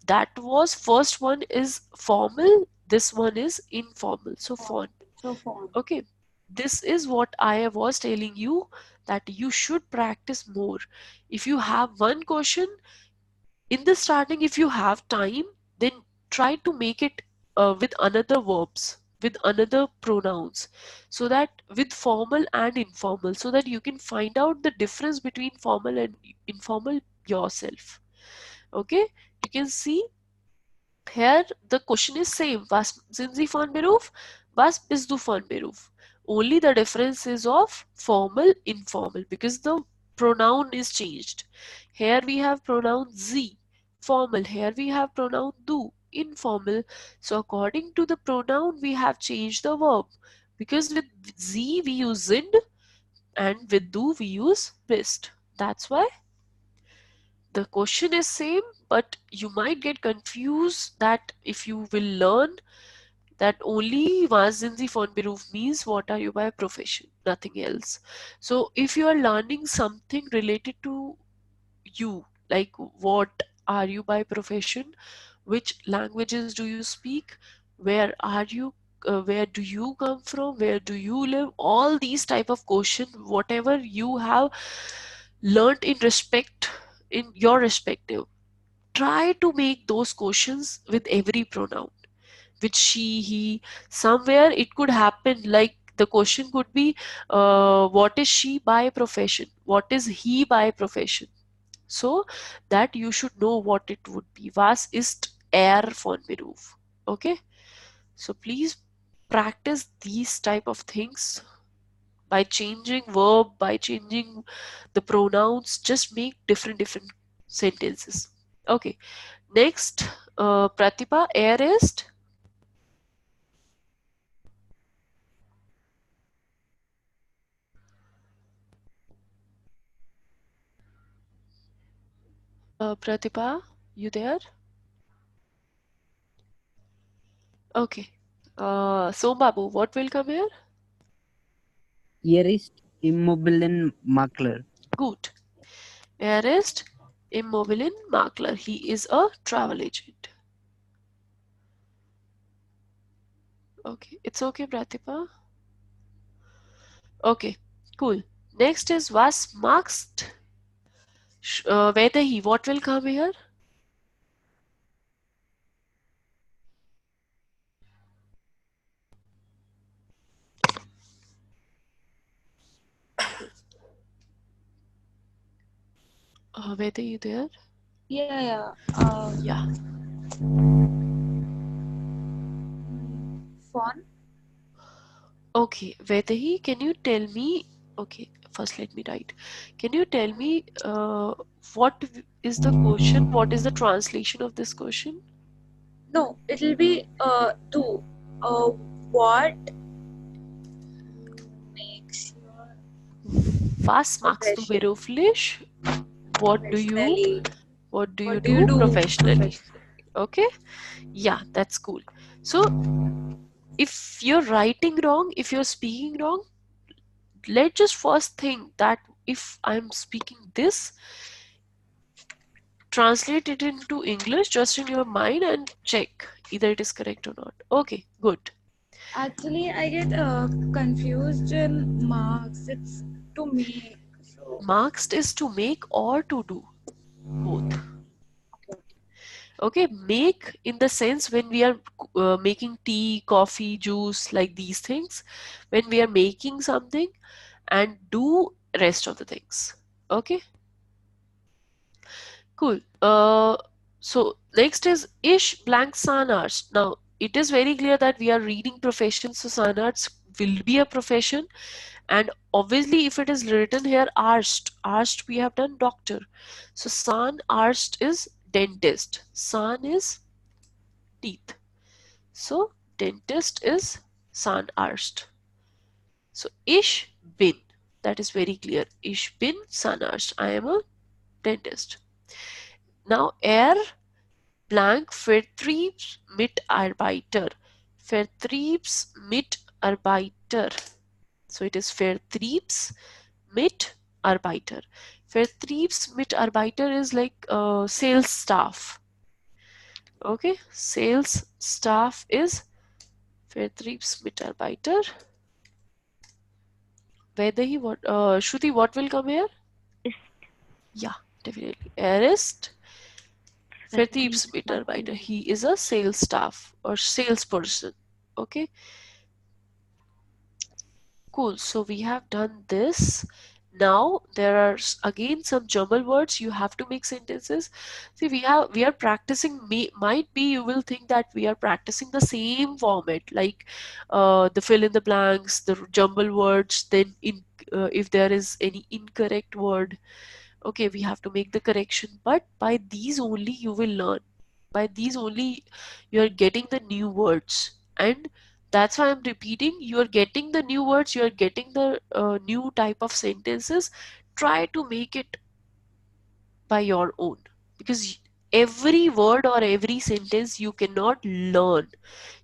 Speaker 1: that was first one is formal, this one is informal. So font.
Speaker 4: So font.
Speaker 1: Okay. This is what I was telling you, that you should practice more. If you have one question in the starting, if you have time, then try to make it with another verbs, with another pronouns, so that with formal and informal, so that you can find out the difference between formal and informal yourself. Okay, you can see here the question is same. Was sind Sie von Beruf? Was bist du von Beruf? Only the difference is of formal, informal, because the pronoun is changed. Here we have pronoun Sie, formal. Here we have pronoun du, informal. So according to the pronoun, we have changed the verb. Because with Sie we use sind and with du we use bist. That's why the question is same, but you might get confused that if you will learn that only was sind Sie von Beruf means what are you by profession, nothing else. So if you are learning something related to you, like what are you by profession, which languages do you speak, where are you, where do you come from, where do you live, all these type of question, whatever you have learned in respect, in your respective, try to make those questions with every pronoun, with she, he. Somewhere it could happen like the question could be what is she by profession, what is he by profession, so that you should know what it would be. Was ist von Beruf? Okay, so please practice these type of things by changing verb, by changing the pronouns. Just make different sentences. Okay, next, Pratibha, airist. Pratibha, you there? Okay. Sombabu, what will come here?
Speaker 3: Airist Immobilienmakler.
Speaker 1: Good. Airist Immobilienmakler. He is a travel agent. Okay, it's okay, Pratibha. Okay, cool. Next is was magst. Whether he, what will come here? Whether you there?
Speaker 4: Yeah.
Speaker 1: Yeah.
Speaker 4: Font.
Speaker 1: Okay, whether he, can you tell me? Okay, first let me write. Can you tell me what is the question? What is the translation of this question?
Speaker 4: No, it'll be do. What makes your
Speaker 1: Was machst du
Speaker 4: profession
Speaker 1: beruflich? What do you
Speaker 4: professionally?
Speaker 1: do professionally? Okay, yeah, that's cool. So if you're writing wrong, if you're speaking wrong, let's just first think that if I'm speaking this, translate it into English just in your mind and check either it is correct or not. Okay, good.
Speaker 4: Actually, I get confused in marks. It's to make. So
Speaker 1: Marxed is to make or to do, both. Okay, make in the sense when we are making tea, coffee, juice, like these things, when we are making something, and do rest of the things. Okay, cool. So next is ish blank sanarts. Now it is very clear that we are reading professions, so sanarts will be a profession. And obviously if it is written here Arst we have done doctor. So Zahnarzt is dentist. Zahn is teeth. So dentist is Zahnarzt. So ich bin, that is very clear. Ich bin Zahnarzt. I am a dentist. Now blank Vertriebsmitarbeiter. Vertriebsmitarbeiter. So it is Vertriebsmitarbeiter. Vertriebsmitarbeiter is like sales staff. Okay, sales staff is Vertriebsmitarbeiter. Shruti, what will come here?
Speaker 2: Ist.
Speaker 1: Yeah, definitely. Ist Vertriebsmitarbeiter. He is a sales staff or salesperson. Okay. Cool. So we have done this. Now there are again some jumble words. You have to make sentences. See, we are practicing. Might be you will think that we are practicing the same format, like the fill in the blanks, the jumble words. Then if there is any incorrect word, okay, we have to make the correction. But by these only you will learn. By these only you are getting the new words, and that's why I'm repeating. You are getting the new words, you are getting the new type of sentences. Try to make it by your own, because every word or every sentence you cannot learn.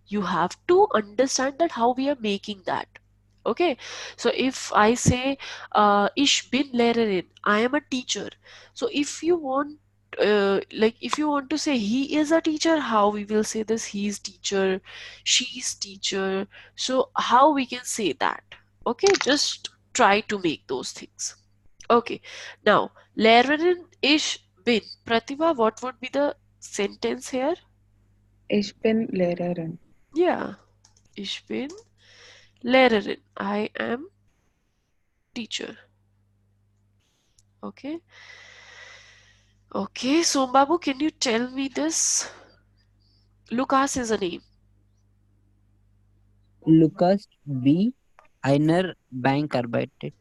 Speaker 1: You have to understand that how we are making that. Okay, so if I say ich bin Lehrerin, I am a teacher. So if you want if you want to say he is a teacher, how we will say this? He is teacher, she is teacher. So how we can say that? Okay, just try to make those things. Okay, now Lehrerin ich bin. Pratibha, what would be the sentence here?
Speaker 5: Ich bin Lehrerin.
Speaker 1: Yeah, ich bin Lehrerin. I am teacher. Okay. Okay, so Babu, can you tell me this? Lukas is a name.
Speaker 3: Lukas B. Einer Bank arbeitet.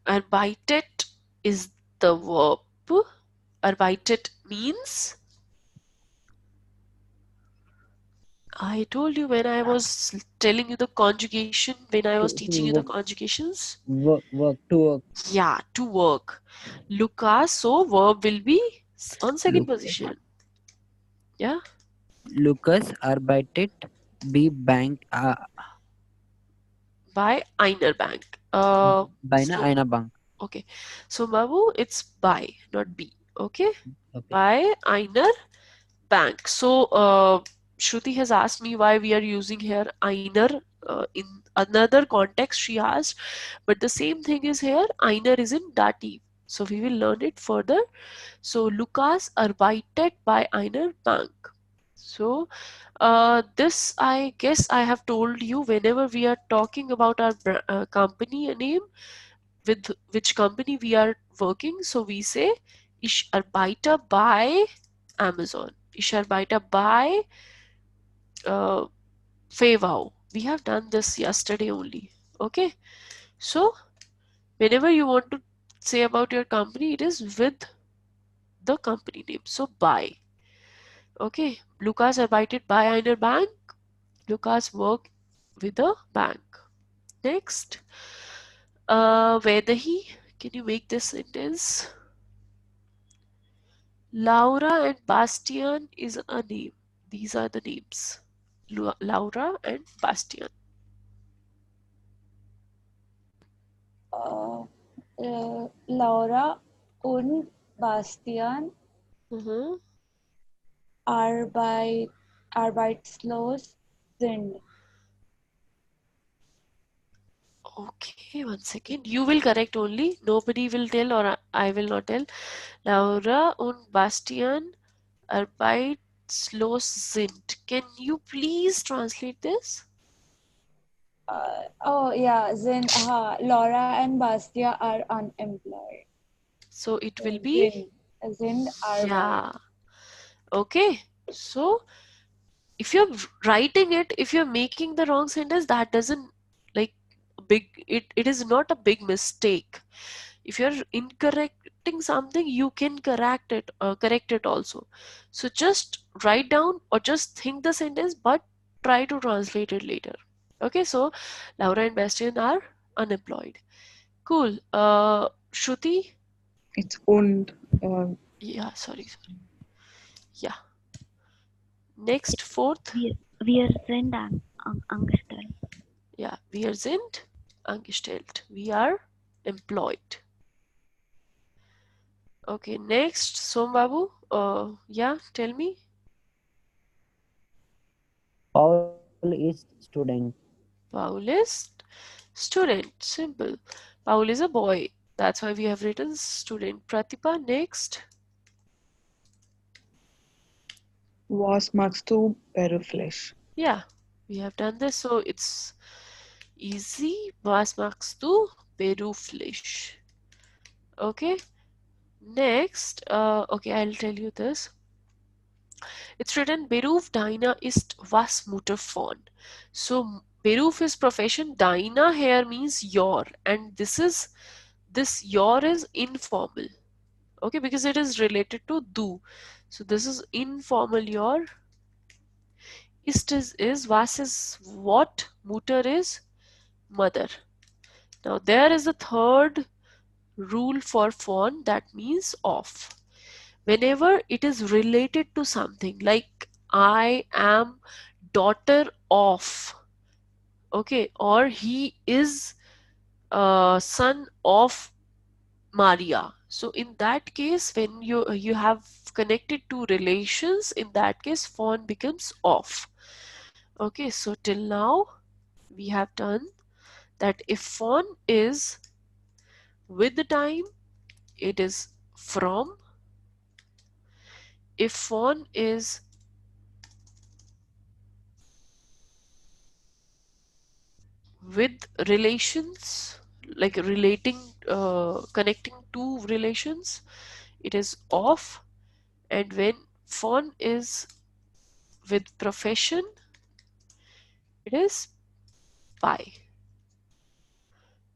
Speaker 1: Arbeitet is the verb. Arbeitet means, I told you when I was telling you the conjugation, when I was teaching you the conjugations.
Speaker 3: Work, to work.
Speaker 1: Yeah, to work. Lukas, so verb will be on second position. Yeah.
Speaker 3: Lukas arbeitet by Bank.
Speaker 1: By einer Bank.
Speaker 3: By
Speaker 1: So-
Speaker 3: einer Bank.
Speaker 1: Okay. So Babu, it's by, not be. Okay.
Speaker 3: Okay.
Speaker 1: By einer Bank. So Shruti has asked me why we are using here einer. In another context she asked, but the same thing is here. Einer is in dative. So we will learn it further. So Lukas arbeitet by einer Bank. So this, I guess I have told you, whenever we are talking about our company name, with which company we are working, so we say ich arbeite bei Amazon. Ich arbeite bei Fevao. We have done this yesterday only. Okay. So whenever you want to say about your company, it is with the company name. So by. Okay. Lukas arbeitet bei einer Bank. Lukas work with a bank. Next. Vedahi, can you make this sentence? Laura and Bastian is a name. These are the names. Laura and Bastian.
Speaker 4: Laura und Bastian arbeitslos sind.
Speaker 1: Okay, one second. You will correct only. Nobody will tell, or I will not tell. Laura und Bastian arbeitslos sind. Can you please translate this?
Speaker 4: Sind. Laura and Bastian are unemployed.
Speaker 1: So it will be
Speaker 4: Sind arbeit.
Speaker 1: yeah. Okay. So if you're writing it, if you're making the wrong sentence, that doesn't it is not a big mistake. If you're incorrecting something, you can correct it also. So just write down or just think the sentence, but try to translate it later. Okay, so Laura and Bastian are unemployed. Cool. Shruti?
Speaker 5: It's owned.
Speaker 1: Yeah, sorry. Yeah. Next, fourth.
Speaker 2: Wir sind angestellt.
Speaker 1: Yeah, wir sind angestellt. We are employed. Okay, next, Sombabu. Yeah, tell me.
Speaker 3: Paul is student.
Speaker 1: Paul is student. Simple. Paul is a boy. That's why we have written student. Pratibha, next.
Speaker 5: Was machst du beruflich?
Speaker 1: Yeah, we have done this, so it's easy. Was machst du beruflich? Okay. Next, okay, I'll tell you this. It's written Beruf deiner ist was Mutter von. So Beruf is profession, deiner here means your, and this your is informal. Okay, because it is related to du. So this is informal your. Ist is was is what, Mutter is mother. Now there is a third rule for von, that means of. Whenever it is related to something, like I am daughter of, okay, or he is son of Maria. So in that case, when you have connected two relations, in that case von becomes of. Okay, so till now we have done that if von is with the time, it is from. If von is with relations, like relating, connecting two relations, it is of. And when von is with profession, it is by.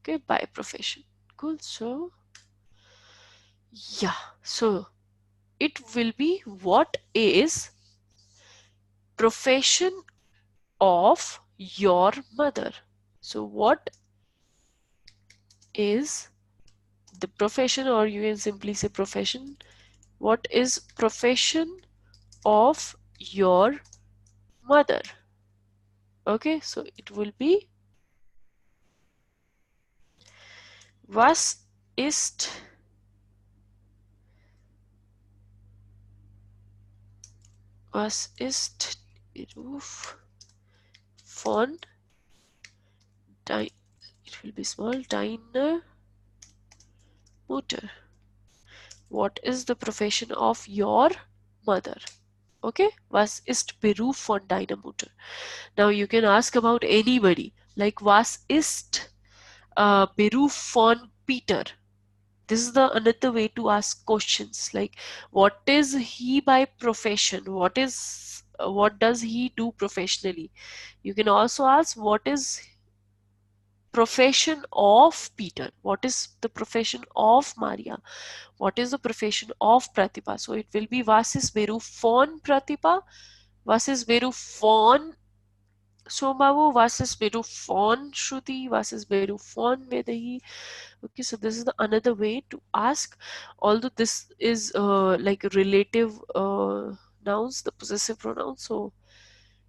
Speaker 1: Okay, by profession. Cool. So yeah, so it will be what is profession of your mother. So what is the profession, or you can simply say profession. What is profession of your mother? Okay, so it will be was ist Beruf von it will be small, deiner Mutter. What is the profession of your mother? Okay, was ist Beruf von deiner Mutter? Now you can ask about anybody, like was ist Beruf von Peter? This is the another way to ask questions, like what is he by profession? What does he do professionally? You can also ask what is profession of Peter? What is the profession of Maria? What is the profession of Pratibha? So it will be was ist Beruf von Pratibha? Was ist Beruf von Sombabu? Was ist Beruf von Shruti? Was ist Beruf von Vedahi? Okay, so this is the another way to ask, although this is like relative nouns, the possessive pronoun, so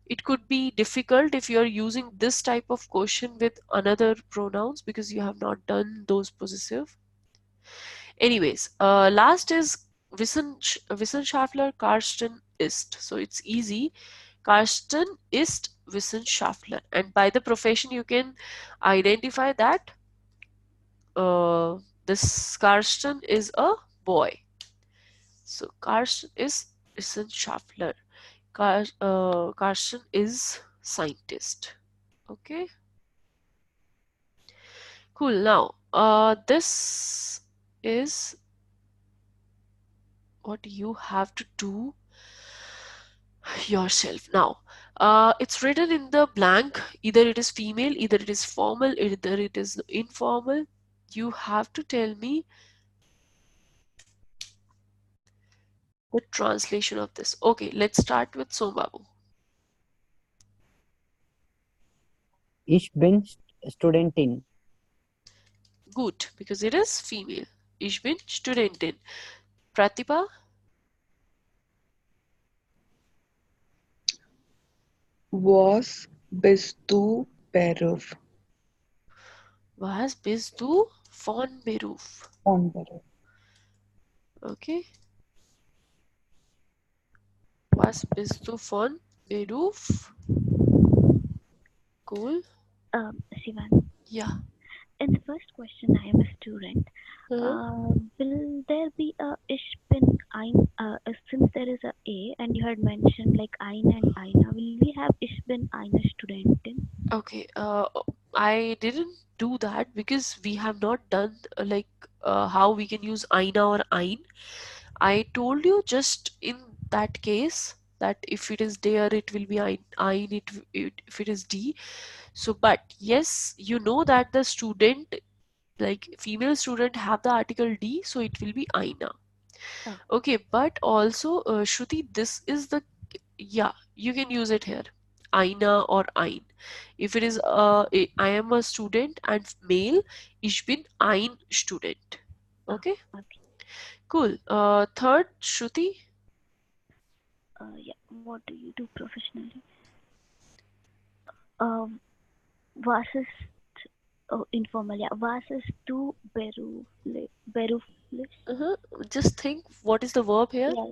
Speaker 1: it could be difficult if you are using this type of question with another pronouns because you have not done those possessive. Anyways, last is Wissenschaftler Karsten ist. So it's easy. Karsten ist Wissenschaftler, and by the profession you can identify that this Karsten is a boy. So Karsten is Wissenschaftler. Karsten is scientist. Okay. Cool. Now, this is what you have to do yourself. Now, It's written in the blank. Either it is female, either it is formal, either it is informal. You have to tell me the translation of this. Okay, let's start with Sombabu.
Speaker 3: Ich bin Studentin.
Speaker 1: Good, because it is female. Ich bin Studentin. Pratibha?
Speaker 5: Was bist du Beruf?
Speaker 1: Was bist du von Beruf?
Speaker 5: Von Beruf.
Speaker 1: Okay. Was bist du von Beruf? Cool.
Speaker 2: Shivan,
Speaker 1: Yeah.
Speaker 2: in the first question, I am a student. Will there be a Ich bin ein, since there is a A and you had mentioned like ein and einer, will we have Ich bin eine Studentin?
Speaker 1: Okay. I didn't do that because we have not done how we can use Aina or Ein. I told you just in that case that if it is there, it will be Ein, if it is D. So, but yes, you know that the student, like female student, have the article D, so it will be Aina.
Speaker 2: Oh.
Speaker 1: Okay, but also, Shruti, this is the, yeah, you can use it here. Aina or Ein. If it is I am a student and male, ich bin ein Student. Okay?
Speaker 2: Okay.
Speaker 1: Cool. Third, Shruti.
Speaker 2: Yeah. What do you do professionally? Was ist informal? Yeah. Was ist du beruflich?
Speaker 1: Just think, what is the verb here?
Speaker 2: Yeah.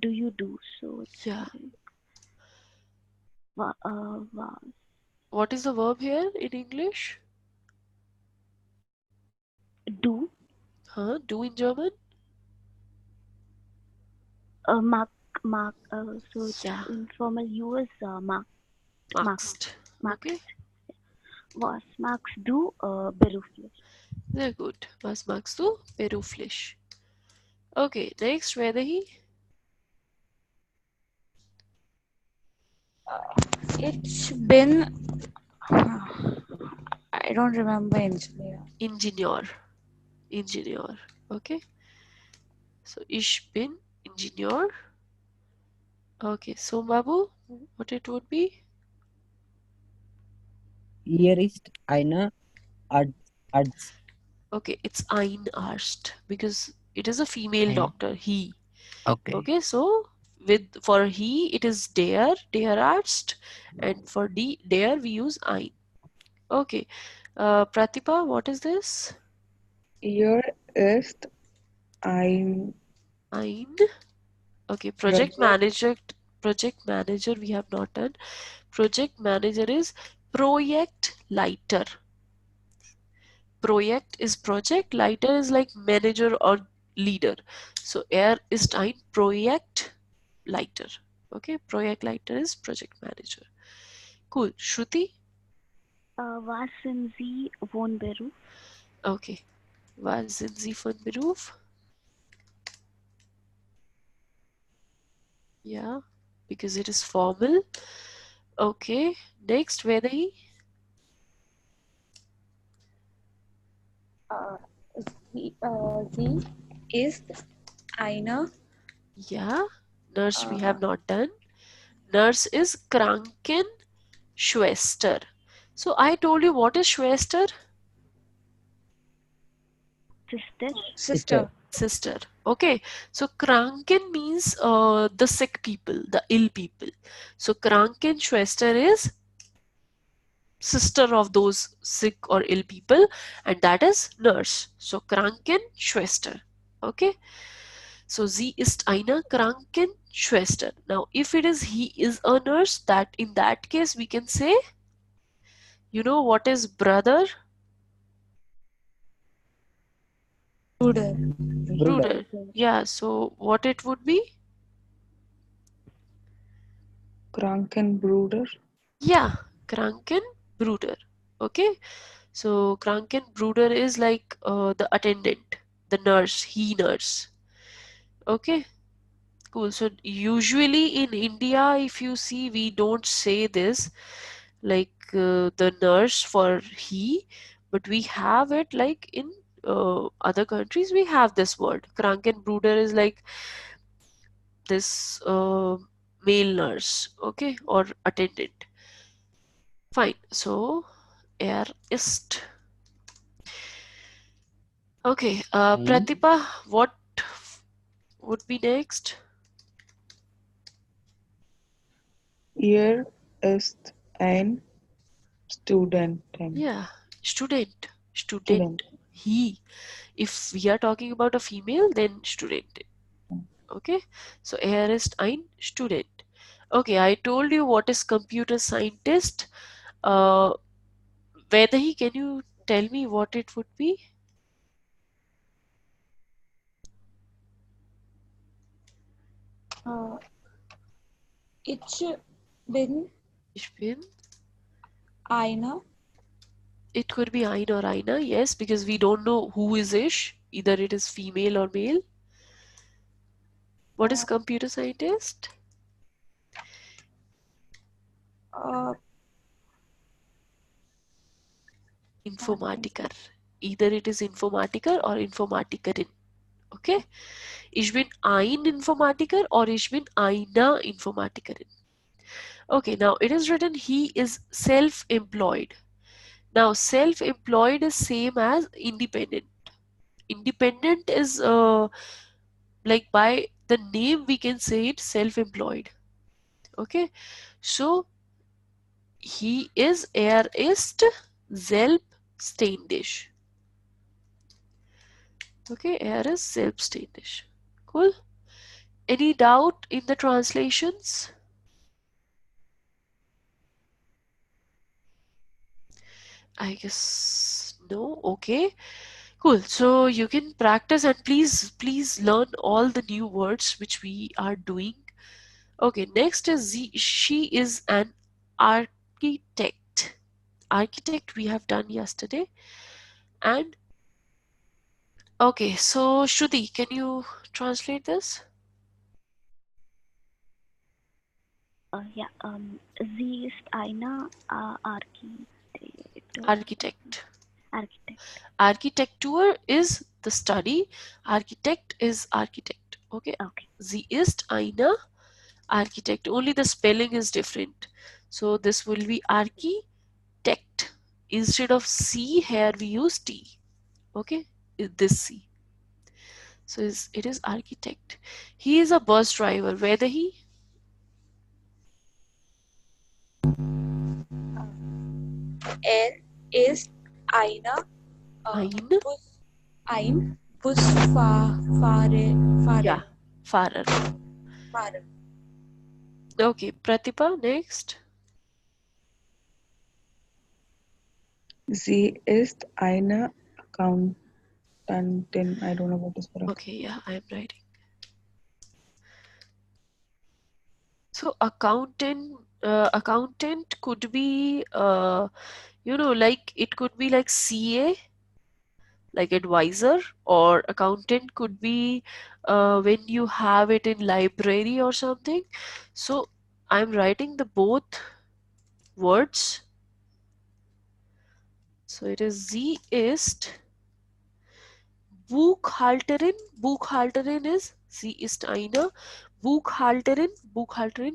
Speaker 2: Do you do? So it's
Speaker 1: Yeah.
Speaker 2: was.
Speaker 1: What is the verb here in English?
Speaker 2: Do.
Speaker 1: Do in German?
Speaker 2: Mark. So it's
Speaker 1: Yeah.
Speaker 2: informal. You is
Speaker 1: Maxed. Okay.
Speaker 2: Was magst du beruflich?
Speaker 1: Sehr gut. Was magst du beruflich? Okay, next, Vedahi.
Speaker 4: It's been. I don't remember engineer.
Speaker 1: Engineer. Okay. So, ich bin Ingenieur. Okay, so Babu, what it would be?
Speaker 3: Hier ist eine Arzt.
Speaker 1: Okay, it's ein Arzt because it is a female
Speaker 3: Ein.
Speaker 1: doctor, he.
Speaker 3: Okay.
Speaker 1: Okay, so for he it is der Arzt, and for der we use ein. Okay, Pratibha, what is this?
Speaker 5: Hier ist ein
Speaker 1: Okay, project
Speaker 5: Project.
Speaker 1: manager we have not done. Project manager is Projektleiter. Projekt is project, Leiter is like manager or leader. So ist ein Projektleiter. Okay, Projektleiter is project manager. Cool. Shruti?
Speaker 2: Was sind Sie von Beruf?
Speaker 1: Okay. Was sind Sie von Beruf? Yeah, because it is formal. Okay. Next, Vedahi?
Speaker 4: Sie ist eine.
Speaker 1: Yeah. Nurse we have not done. Nurse is Krankenschwester. So I told you what is Schwester? Sister. Okay. So Kranken means the sick people, the ill people. So Krankenschwester is sister of those sick or ill people, and that is nurse. So Krankenschwester. Okay. So sie ist eine Krankenschwester. Now, if it is he is a nurse, that in that case we can say, you know what is brother? Bruder. Yeah. So what it would be?
Speaker 5: Krankenbruder.
Speaker 1: Yeah, Krankenbruder. Okay. So Krankenbruder is like the attendant, the nurse, he nurse. Okay. Cool. So usually in India, if you see, we don't say this like the nurse for he, but we have it like in other countries. We have this word. Krankenbruder is like this male nurse, okay, or attendant. Fine. So ist. Okay.
Speaker 3: Ein.
Speaker 1: Pratibha, what would be next?
Speaker 5: Ihr ist ein Studentin.
Speaker 1: Yeah, student.
Speaker 5: Student.
Speaker 1: He. If we are talking about a female, then Studentin. Okay, so er ist ein Student. Okay, I told you what is computer scientist. Vedahi, can you tell me what it would be?
Speaker 4: Ich bin
Speaker 1: Ich bin.
Speaker 4: eine.
Speaker 1: It could be ein or eine, yes, because we don't know who is ish. Either it is female or male. What is computer scientist? Informatiker. Either it is Informatiker or Informatikerin. Okay? Ich bin ein Informatiker or ich bin eine Informatikerin. Okay, now it is written he is self-employed. Now self-employed is same as independent. Independent is like by the name we can say it self-employed. Okay, so er ist selbstständig. Okay, er ist selbstständig. Cool. Any doubt in the translations? I guess no. Okay. Cool. So you can practice and please learn all the new words which we are doing. Okay, next is she is an architect. Architect we have done yesterday. And okay, so Shruti, can you translate this?
Speaker 2: Yeah. Sie ist eine
Speaker 1: Architect.
Speaker 2: Architect.
Speaker 1: Architecture is the study. Architect is architect. Okay.
Speaker 2: Okay.
Speaker 1: Sie ist eine Architect. Only the spelling is different. So this will be architect. Instead of C, here we use T. Okay. This C. So it is architect. He is a bus driver. Whether he?
Speaker 4: Ist einer.
Speaker 1: Ein
Speaker 4: Busfahrer.
Speaker 1: Yeah, Fahrer. Okay, Pratibha, next.
Speaker 5: Sie ist eine Accountantin. I don't know what is correct.
Speaker 1: Okay, yeah, I am writing. So accountant could be like it could be like CA, like advisor, or accountant could be when you have it in library or something. So I'm writing the both words. So it is sie ist Buchhalterin. Buchhalterin is sie ist eine Buchhalterin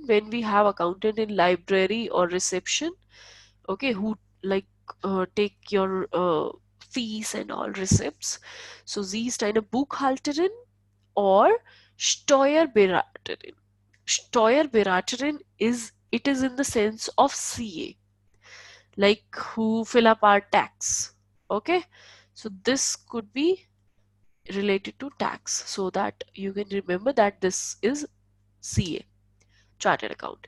Speaker 1: when we have accountant in library or reception, okay, who like take your fees and all receipts. So sie ist eine Buchhalterin or Steuerberaterin. Steuerberaterin is in the sense of CA, like who fill up our tax. Okay, so this could be related to tax, so that you can remember that this is CA, chartered accountant.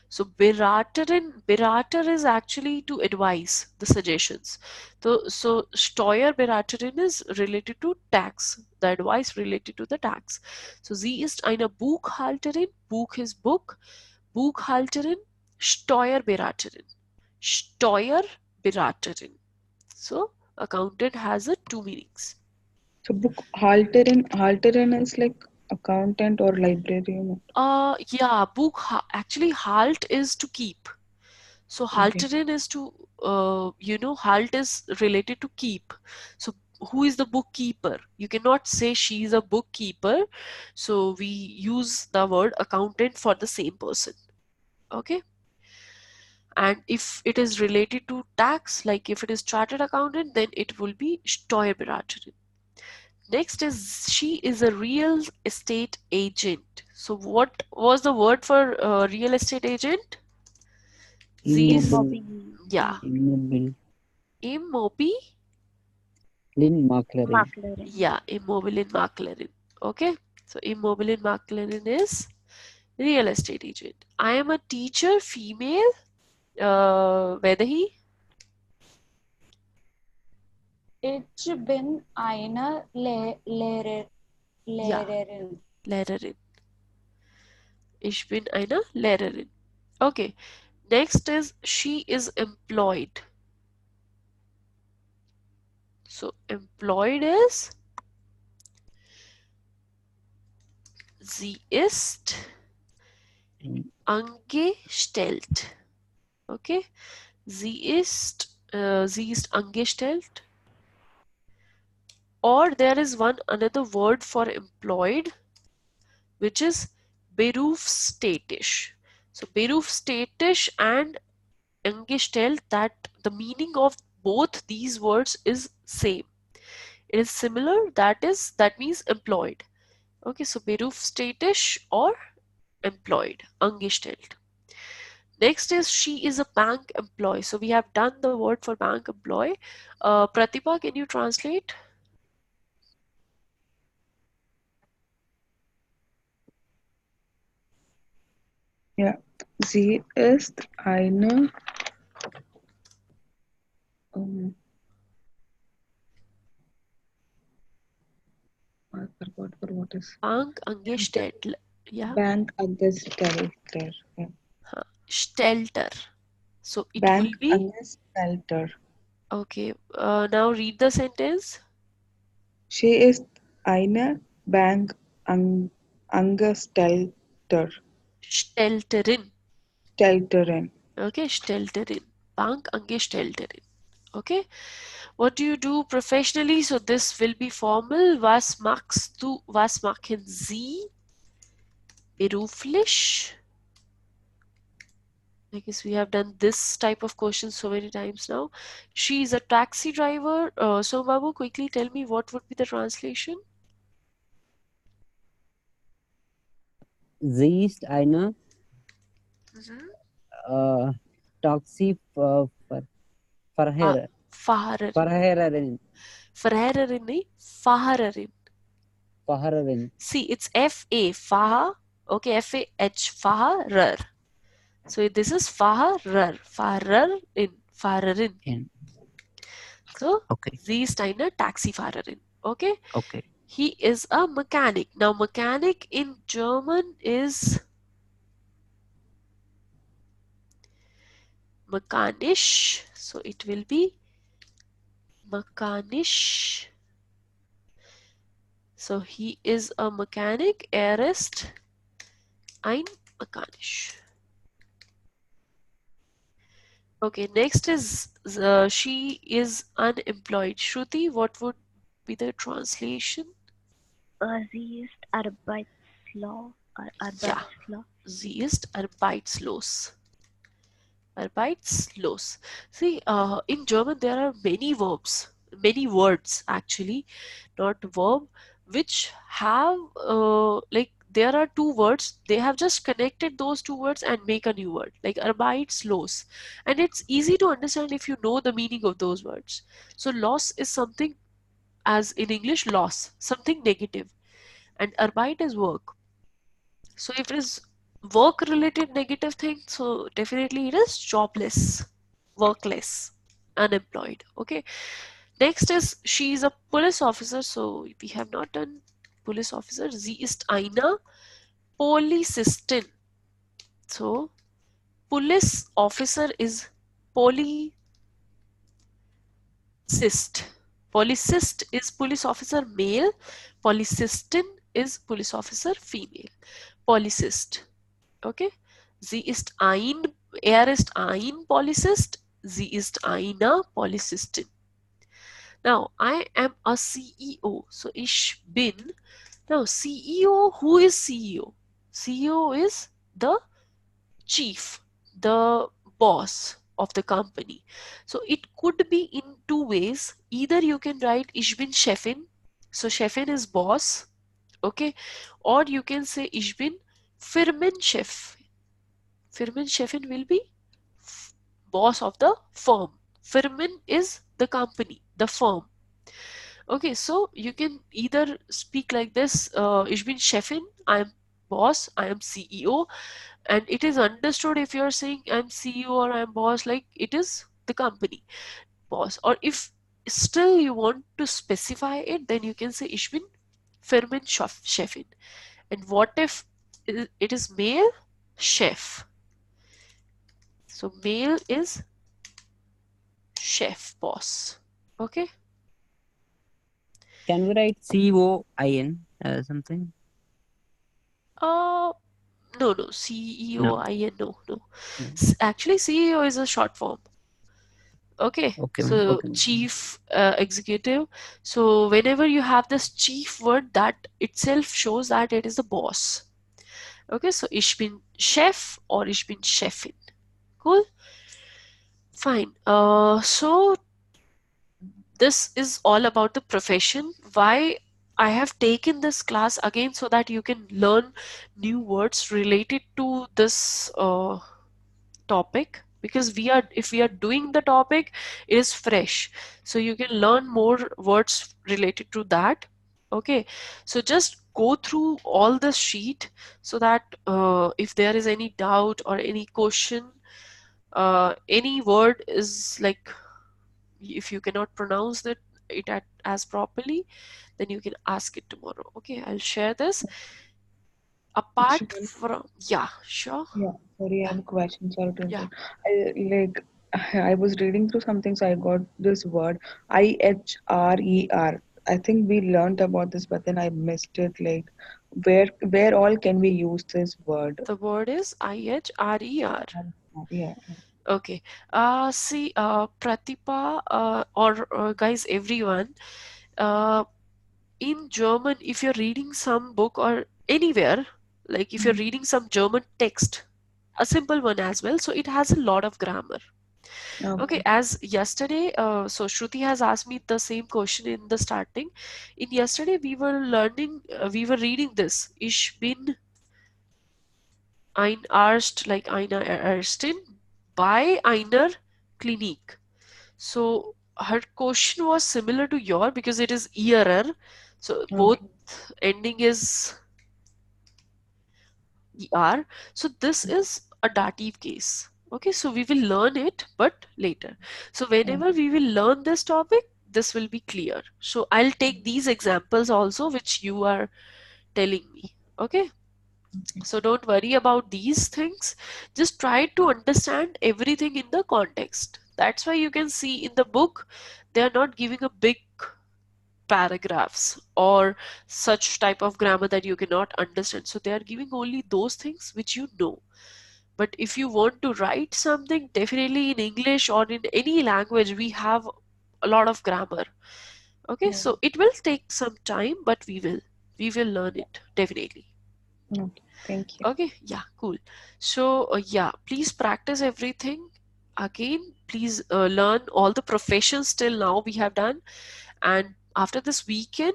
Speaker 1: So Berater is actually to advise the suggestions. So Steuerberaterin is related to tax, the advice related to the tax. So sie ist eine Buchhalterin, Buch is book, Buchhalterin, Steuerberaterin. Steuerberaterin. So accountant has two meanings.
Speaker 5: So Buchhalterin is like Accountant or librarian?
Speaker 1: Yeah, actually halt is to keep. So
Speaker 5: Okay.
Speaker 1: halterin is to, halt is related to keep. So who is the bookkeeper? You cannot say she is a bookkeeper. So we use the word accountant for the same person. Okay. And if it is related to tax, like if it is chartered accountant, then it will be Steuerberaterin. Next is she is a real estate agent. So what was the word for real estate agent? Sie ist,
Speaker 3: Immobile.
Speaker 1: yeah,
Speaker 3: Immobile.
Speaker 1: Immobilien
Speaker 2: Maklerin.
Speaker 1: Yeah, Immobilienmaklerin. Okay, so Immobilienmaklerin is real estate agent. I am a teacher, female. Vedahi?
Speaker 4: Ich bin eine
Speaker 1: Ja,
Speaker 4: Lehrerin.
Speaker 1: Lehrerin. Ich bin eine Lehrerin. Okay, next is she is employed. So employed is sie ist angestellt. Okay, sie ist angestellt. Or there is another word for employed, which is berufstätig. So berufstätig and angestellt, that the meaning of both these words is same. It is similar. That means employed. Okay, so berufstätig or employed, angestellt. Next is she is a bank employee. So we have done the word for bank employee. Pratibha, can you translate?
Speaker 5: Yeah. Sie ist eine I forgot for what is
Speaker 1: Bank angestellt. Yeah.
Speaker 5: Bank Angestellter. Yeah.
Speaker 1: Stelter. So it
Speaker 5: Bank
Speaker 1: will be
Speaker 5: Angestellter.
Speaker 1: okay. Now read the sentence.
Speaker 5: Sie ist eine Bank Angestellter.
Speaker 1: Stelterin.
Speaker 5: Stelterin.
Speaker 1: Okay, Stelterin. Bank angestellterin. Okay. What do you do professionally? So this will be formal. Was machst du? Was machen Sie beruflich? I guess we have done this type of question so many times now. She is a taxi driver. So Babu, quickly tell me what would be the translation?
Speaker 3: Sie ist eine Taxifahrerin.
Speaker 1: Fahrerin. Fahrerin.
Speaker 3: Fahrerin.
Speaker 1: See, it's F-A, Faha. Okay, F-A-H, Fahrer. So this is Fahrer. Fahrerin. So,
Speaker 3: Okay.
Speaker 1: sie ist eine Taxifahrerin. Okay?
Speaker 3: Okay.
Speaker 1: He is a mechanic. Now, mechanic in German is mechanisch. So it will be mechanisch. So he is a mechanic. Er ist ein mechanisch. Okay, next is she is unemployed. Shruti, what would be the translation?
Speaker 2: Sie ist arbeitslos.
Speaker 1: Yeah, sie ist arbeitslos. Arbeitslos. See, in German there are many verbs, many words actually, not verb, which have like there are two words. They have just connected those two words and make a new word, like arbeitslos, and it's easy to understand if you know the meaning of those words. So loss is something, as in English, loss, something negative, and arbeit is work. So if it is work related negative thing, so definitely it is jobless, workless, unemployed. Okay, next is she is a police officer. So we have not done police officer. Sie ist eine Polizistin. So police officer is policist. Policist is police officer male. Policistin is police officer, female. Polizist. Okay. Sie ist er ist ein Polizist. Sie ist eine Polizistin. Now, I am a CEO. So, ich bin. Now, CEO, who is CEO? CEO is the chief, the boss of the company. So, it could be in two ways. Either you can write Ich bin Chefin. So, Chefin is boss. Okay. Or you can say Ich bin Firmenchef. Firmenchefin will be boss of the firm. Firmen is the company, the firm. Okay, so you can either speak like this, Ich bin Chefin, I am boss, I am CEO, and it is understood if you're saying I'm CEO or I'm boss, like it is the company boss. Or if still you want to specify it, then you can say Ich bin Firmenchefin. And what if it is male? Chef. So male is chef, boss. Okay.
Speaker 3: Can we write COIN something?
Speaker 1: No, CEO, IN, no.
Speaker 3: No.
Speaker 1: Actually, CEO is a short form. Okay.
Speaker 3: Okay.
Speaker 1: So
Speaker 3: Okay.
Speaker 1: chief executive. So whenever you have this chief word, that itself shows that it is the boss. Okay. So ich bin Chef or ich bin Chefin. Cool. Fine. So this is all about the profession. Why I have taken this class again, so that you can learn new words related to this topic, because if we are doing the topic, it is fresh, so you can learn more words related to that. Okay, so just go through all the sheet, so that if there is any doubt or any question, any word is like, if you cannot pronounce it as properly, then you can ask it tomorrow. Okay, I'll share this. Apart
Speaker 5: Shivani?
Speaker 1: from, yeah, sure.
Speaker 5: Yeah, sorry, I have a question. Sorry to
Speaker 1: Yeah.
Speaker 5: interrupt. I was reading through something, so I got this word IHRER. I think we learned about this, but then I missed it. Like, where all can we use this word?
Speaker 1: The word is IHRER.
Speaker 5: Yeah.
Speaker 1: Okay. See, Pratibha, or guys, everyone, in German, if you're reading some book or anywhere, like if you're reading some German text, a simple one as well, so it has a lot of grammar. Okay, as yesterday, so Shruti has asked me the same question in the starting. In yesterday, we were reading this. Ich bin ein Arzt, like eine Ärztin, bei einer Klinik. So her question was similar to your, because it is ERR. So both ending is ER. So this is a dative case. Okay, so we will learn it, but later. So whenever we will learn this topic, this will be clear. So I'll take these examples also, which you are telling me. Okay. So don't worry about these things. Just try to understand everything in the context. That's why you can see in the book, they are not giving a big paragraphs or such type of grammar that you cannot understand. So they are giving only those things which you know. But if you want to write something, definitely in English or in any language, we have a lot of grammar. Okay, so it will take some time, but we will learn it definitely.
Speaker 5: Okay, thank you.
Speaker 1: Okay, yeah, cool. So yeah, please practice everything again. Please learn all the professions till now we have done, and after this weekend,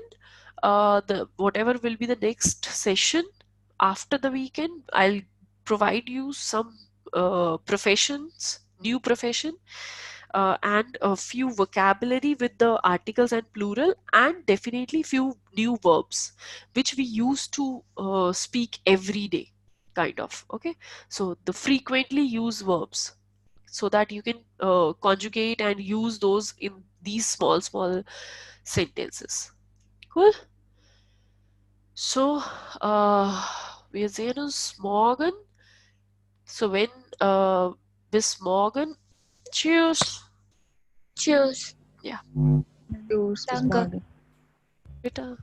Speaker 1: the whatever will be the next session after the weekend, I'll provide you some professions, new profession, and a few vocabulary with the articles and plural, and definitely few new verbs which we used to speak every day, kind of. Okay, so the frequently used verbs, so that you can conjugate and use those in these small sentences. Cool. So wir sehen uns morgen. So when bis morgen. Cheers.
Speaker 4: Cheers.
Speaker 1: Yeah.
Speaker 5: Cheers,
Speaker 4: Danke.
Speaker 5: Ms. Morgan.
Speaker 1: Bitte.